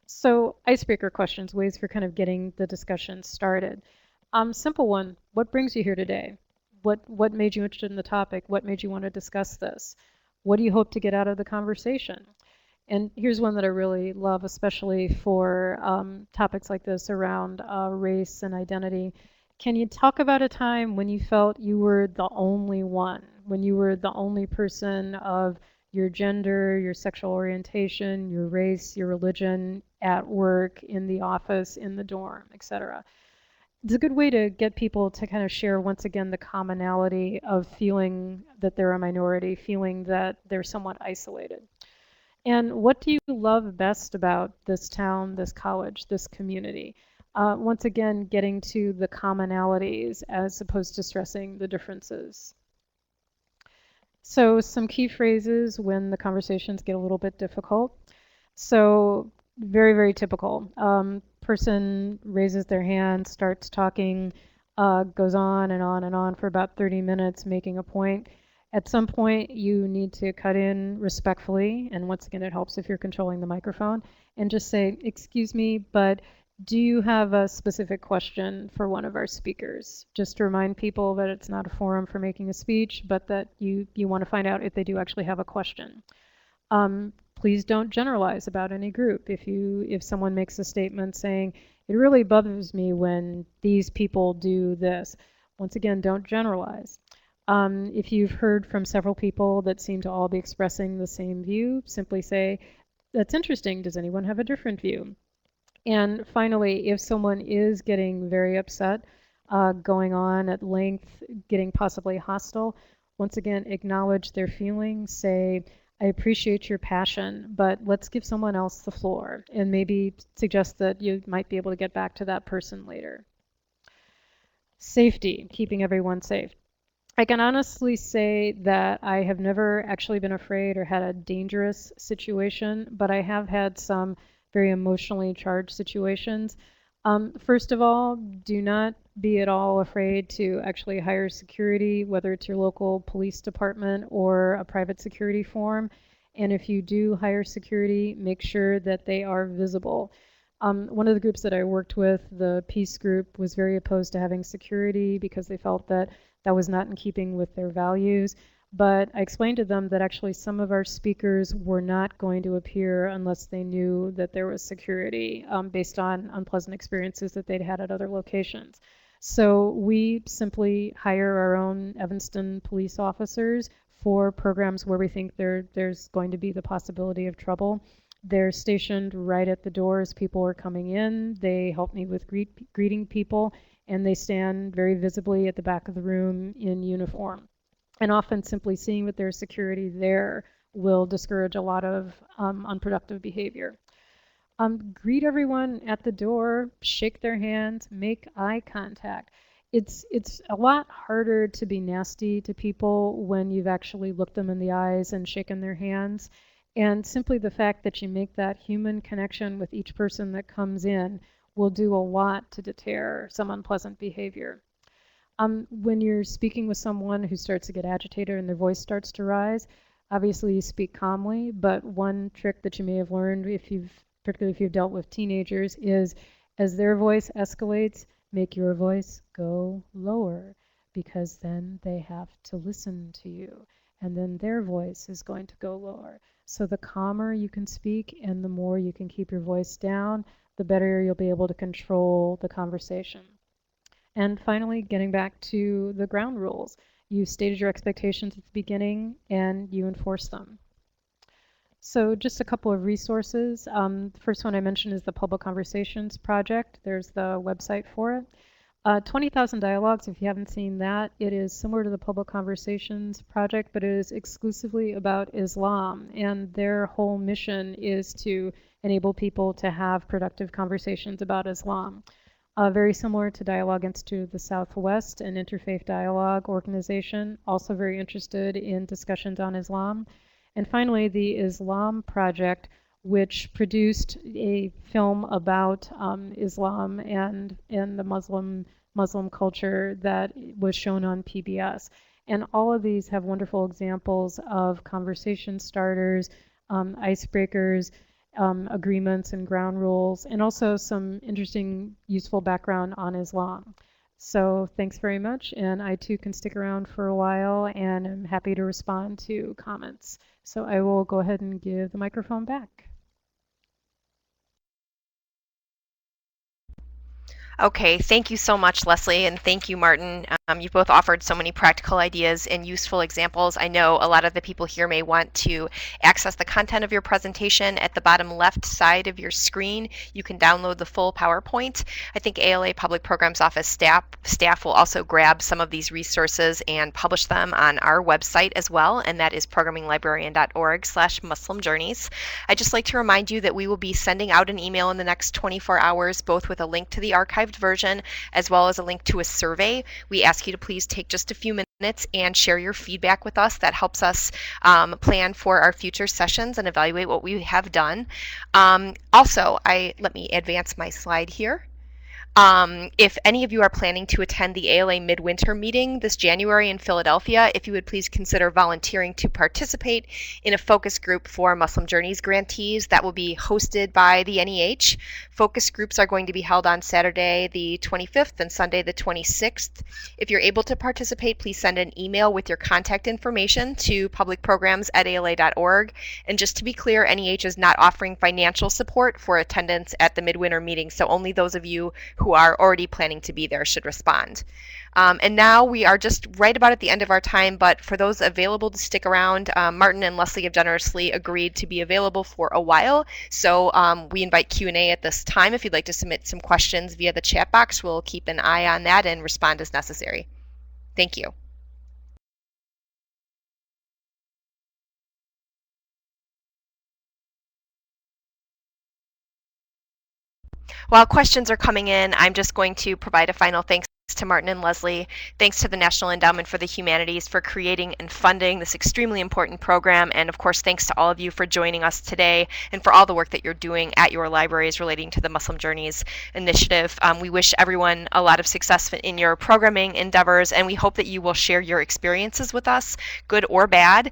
S3: So icebreaker questions, ways for kind of getting the discussion started. Simple one: what brings you here today? What made you interested in the topic? What made you want to discuss this? What do you hope to get out of the conversation? And here's one that I really love, especially for topics like this around race and identity. Can you talk about a time when you felt you were the only one, when you were the only person of your gender, your sexual orientation, your race, your religion, at work, in the office, in the dorm, etc.? It's a good way to get people to kind of share, once again, the commonality of feeling that they're a minority, feeling that they're somewhat isolated. And what do you love best about this town, this college, this community? Once again, getting to the commonalities as opposed to stressing the differences. So some key phrases when the conversations get a little bit difficult. So very, very typical. Person raises their hand, starts talking, goes on and on and on for about 30 minutes, making a point. At some point, you need to cut in respectfully, and once again, it helps if you're controlling the microphone, and just say, excuse me, but do you have a specific question for one of our speakers? Just to remind people that it's not a forum for making a speech, but that you want to find out if they do actually have a question. Please don't generalize about any group. If someone makes a statement saying, it really bothers me when these people do this, once again, don't generalize. If you've heard from several people that seem to all be expressing the same view, simply say, that's interesting, does anyone have a different view? And finally, if someone is getting very upset, going on at length, getting possibly hostile, once again, acknowledge their feelings, say, I appreciate your passion, but let's give someone else the floor, and maybe suggest that you might be able to get back to that person later. Safety, keeping everyone safe. I can honestly say that I have never actually been afraid or had a dangerous situation, but I have had some very emotionally charged situations. First of all, do not be at all afraid to actually hire security, whether it's your local police department or a private security firm. And if you do hire security, make sure that they are visible. One of the groups that I worked with, the peace group, was very opposed to having security because they felt that that was not in keeping with their values. But I explained to them that actually some of our speakers were not going to appear unless they knew that there was security, based on unpleasant experiences that they'd had at other locations. So we simply hire our own Evanston police officers for programs where we think there's going to be the possibility of trouble. They're stationed right at the door as people are coming in. They help me with greeting people, and they stand very visibly at the back of the room in uniform. And often simply seeing that there's security there will discourage a lot of unproductive behavior. Greet everyone at the door, shake their hands, make eye contact. It's a lot harder to be nasty to people when you've actually looked them in the eyes and shaken their hands. And simply the fact that you make that human connection with each person that comes in will do a lot to deter some unpleasant behavior. When you're speaking with someone who starts to get agitated and their voice starts to rise, obviously you speak calmly, but one trick that you may have learned, particularly if you've dealt with teenagers, is as their voice escalates, make your voice go lower, because then they have to listen to you, and then their voice is going to go lower. So the calmer you can speak and the more you can keep your voice down, the better you'll be able to control the conversation. And finally, getting back to the ground rules. You stated your expectations at the beginning and you enforce them. So just a couple of resources. The first one I mentioned is the Public Conversations Project. There's the website for it. 20,000 Dialogues, if you haven't seen that, it is similar to the Public Conversations Project, but it is exclusively about Islam. And their whole mission is to enable people to have productive conversations about Islam. Very similar to Dialogue Institute of the Southwest, an interfaith dialogue organization, also very interested in discussions on Islam. And finally, the Islam Project, which produced a film about Islam and the Muslim culture that was shown on PBS. And all of these have wonderful examples of conversation starters, icebreakers, agreements and ground rules, and also some interesting, useful background on Islam. So thanks very much, and I too can stick around for a while, and I'm happy to respond to comments. So I will go ahead and give the microphone back.
S1: Okay, thank you so much, Leslie, and thank you, Martin. You've both offered so many practical ideas and useful examples. I know a lot of the people here may want to access the content of your presentation. At the bottom left side of your screen, you can download the full PowerPoint. I think ALA Public Programs Office staff will also grab some of these resources and publish them on our website as well, and that is programminglibrarian.org/Muslim Journeys. I'd just like to remind you that we will be sending out an email in the next 24 hours, both with a link to the archived version as well as a link to a survey. We ask you to please take just a few minutes and share your feedback with us. That helps us plan for our future sessions and evaluate what we have done. Also, let me advance my slide here. If any of you are planning to attend the ALA Midwinter meeting this January in Philadelphia, if you would please consider volunteering to participate in a focus group for Muslim Journeys grantees that will be hosted by the NEH. Focus groups are going to be held on Saturday the 25th and Sunday the 26th. If you're able to participate, please send an email with your contact information to publicprograms@ala.org. And just to be clear, NEH is not offering financial support for attendance at the Midwinter meeting, so only those of you who are already planning to be there should respond. And now we are just right about at the end of our time, but for those available to stick around, Martin and Leslie have generously agreed to be available for a while. So we invite Q&A at this time. If you'd like to submit some questions via the chat box, we'll keep an eye on that and respond as necessary. Thank you. While questions are coming in, I'm just going to provide a final thanks to Martin and Leslie. Thanks to the National Endowment for the Humanities for creating and funding this extremely important program. And of course, thanks to all of you for joining us today and for all the work that you're doing at your libraries relating to the Muslim Journeys initiative. We wish everyone a lot of success in your programming endeavors, and we hope that you will share your experiences with us, good or bad,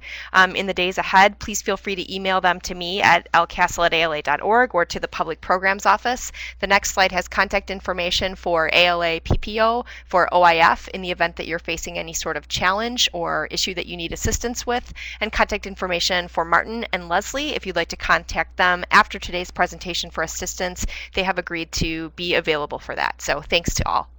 S1: in the days ahead. Please feel free to email them to me at lcastle@ala.org or to the Public Programs Office. The next slide has contact information for ALA PPO, for OIF in the event that you're facing any sort of challenge or issue that you need assistance with, and contact information for Martin and Leslie if you'd like to contact them after today's presentation for assistance. They have agreed to be available for that. So thanks to all.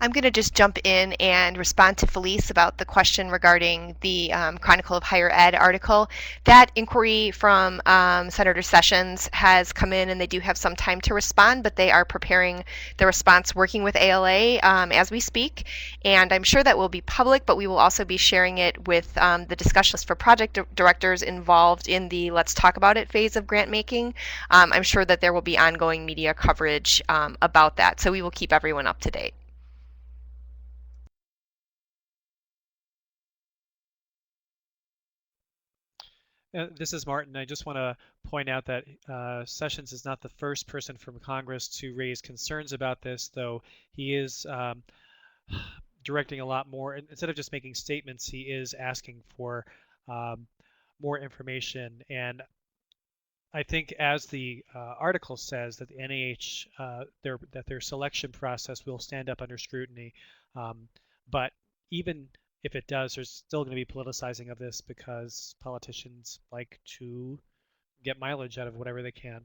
S1: I'm going to just jump in and respond to Felice about the question regarding the Chronicle of Higher Ed article. That inquiry from Senator Sessions has come in, and they do have some time to respond, but they are preparing the response working with ALA as we speak. And I'm sure that will be public, but we will also be sharing it with the discussion list for project directors involved in the Let's Talk About It phase of grant making. I'm sure that there will be ongoing media coverage about that, so we will keep everyone up to date.
S2: This is Martin. I just want to point out that Sessions is not the first person from Congress to raise concerns about this, though he is directing a lot more. Instead of just making statements, he is asking for more information. And I think, as the article says, that the NIH, their selection process will stand up under scrutiny. But even if it does, there's still going to be politicizing of this because politicians like to get mileage out of whatever they can.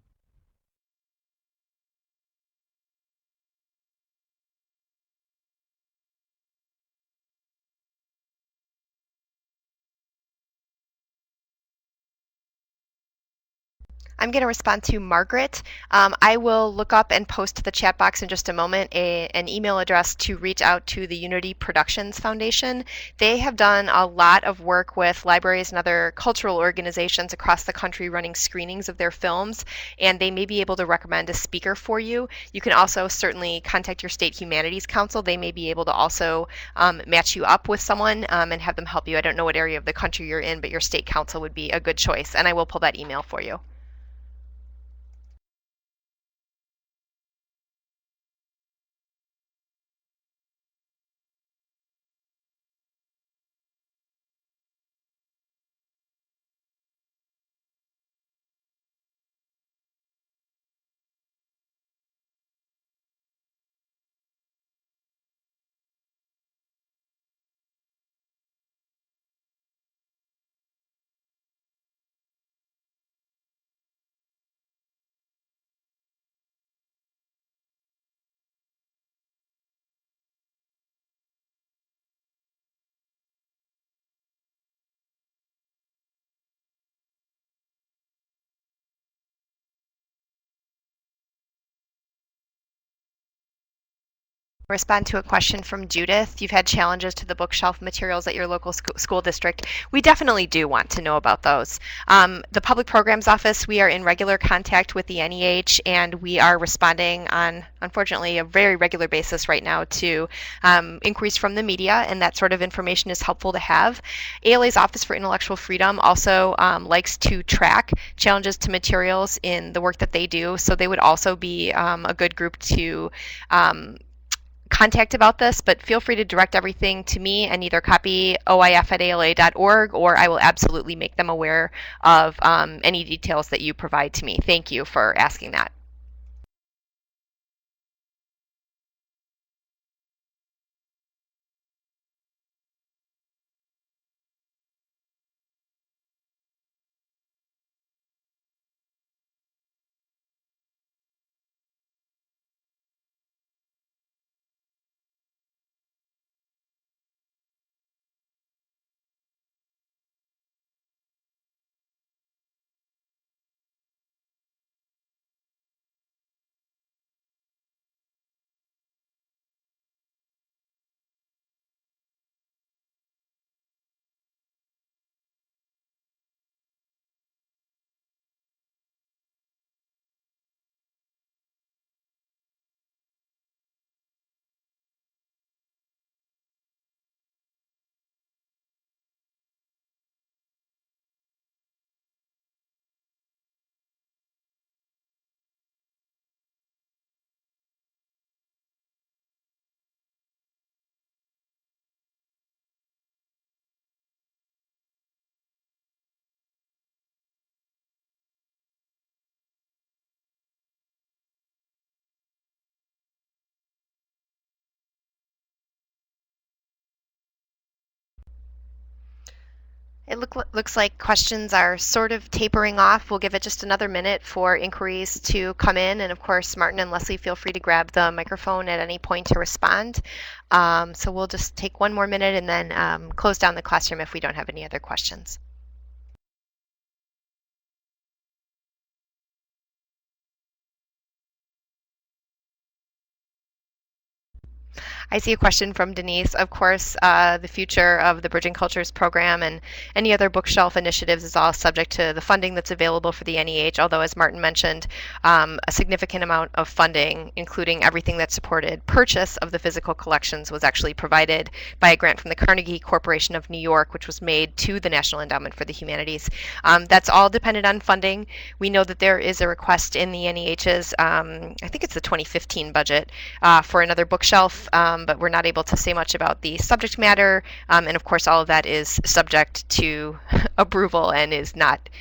S1: I'm going to respond to Margaret. I will look up and post to the chat box in just a moment an email address to reach out to the Unity Productions Foundation. They have done a lot of work with libraries and other cultural organizations across the country running screenings of their films, and they may be able to recommend a speaker for you. You can also certainly contact your state humanities council. They may be able to also match you up with someone and have them help you. I don't know what area of the country you're in, but your state council would be a good choice, and I will pull that email for you. Respond to a question from Judith. You've had challenges to the bookshelf materials at your local school district. We definitely do want to know about those. The Public Programs Office, we are in regular contact with the NEH, and we are responding on, unfortunately, a very regular basis right now to inquiries from the media, and that sort of information is helpful to have. ALA's Office for Intellectual Freedom also likes to track challenges to materials in the work that they do, so they would also be a good group to contact about this, but feel free to direct everything to me and either copy oif@ala.org, or I will absolutely make them aware of any details that you provide to me. Thank you for asking that. It looks like questions are sort of tapering off. We'll give it just another minute for inquiries to come in. And of course, Martin and Leslie, feel free to grab the microphone at any point to respond. So we'll just take one more minute and then close down the classroom if we don't have any other questions. I see a question from Denise. Of course, the future of the Bridging Cultures program and any other bookshelf initiatives is all subject to the funding that's available for the NEH, although as Martin mentioned, a significant amount of funding, including everything that supported purchase of the physical collections, was actually provided by a grant from the Carnegie Corporation of New York, which was made to the National Endowment for the Humanities. That's all dependent on funding. We know that there is a request in the NEH's, I think it's the 2015 budget, for another bookshelf, but we're not able to say much about the subject matter. And of course, all of that is subject to approval and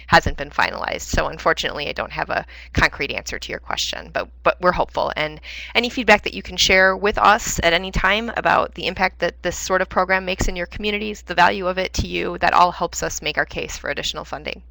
S1: hasn't been finalized. So unfortunately, I don't have a concrete answer to your question, but we're hopeful. And any feedback that you can share with us at any time about the impact that this sort of program makes in your communities, the value of it to you, that all helps us make our case for additional funding.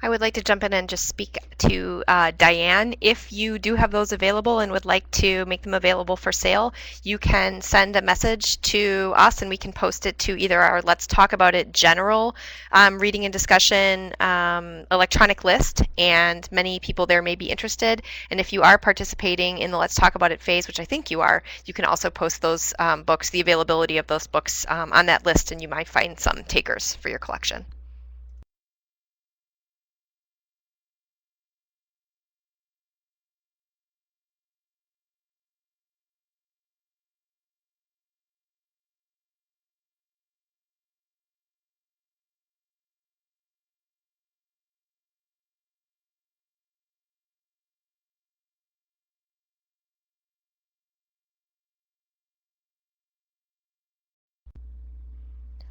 S1: I would like to jump in and just speak to Diane. If you do have those available and would like to make them available for sale, you can send a message to us and we can post it to either our Let's Talk About It general reading and discussion electronic list, and many people there may be interested. And if you are participating in the Let's Talk About It phase, which I think you are, you can also post those books, the availability of those books on that list, and you might find some takers for your collection.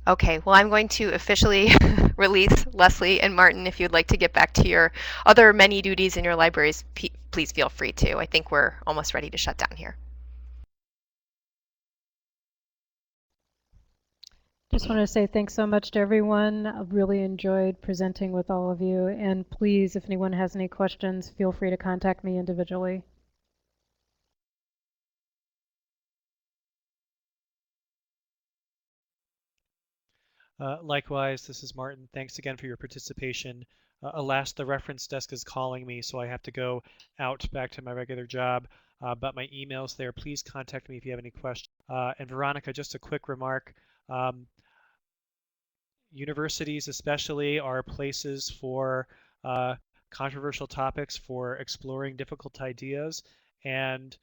S1: Okay, well, I'm going to officially release Leslie and Martin. If you'd like to get back to your other many duties in your libraries, please feel free to. I think we're almost ready to shut down here.
S3: Just want to say thanks so much to everyone. I've really enjoyed presenting with all of you. And please, if anyone has any questions, feel free to contact me individually.
S2: Likewise, this is Martin. Thanks again for your participation. Alas, the reference desk is calling me, so I have to go out back to my regular job. But my email's there. Please contact me if you have any questions. And Veronica, just a quick remark. Universities especially are places for controversial topics, for exploring difficult ideas. And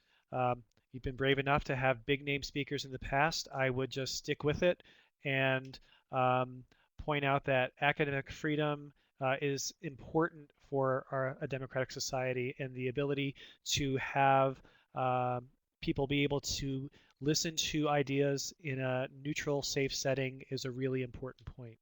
S2: you've been brave enough to have big name speakers in the past. I would just stick with it and point out that academic freedom is important for a democratic society, and the ability to have people be able to listen to ideas in a neutral, safe setting is a really important point.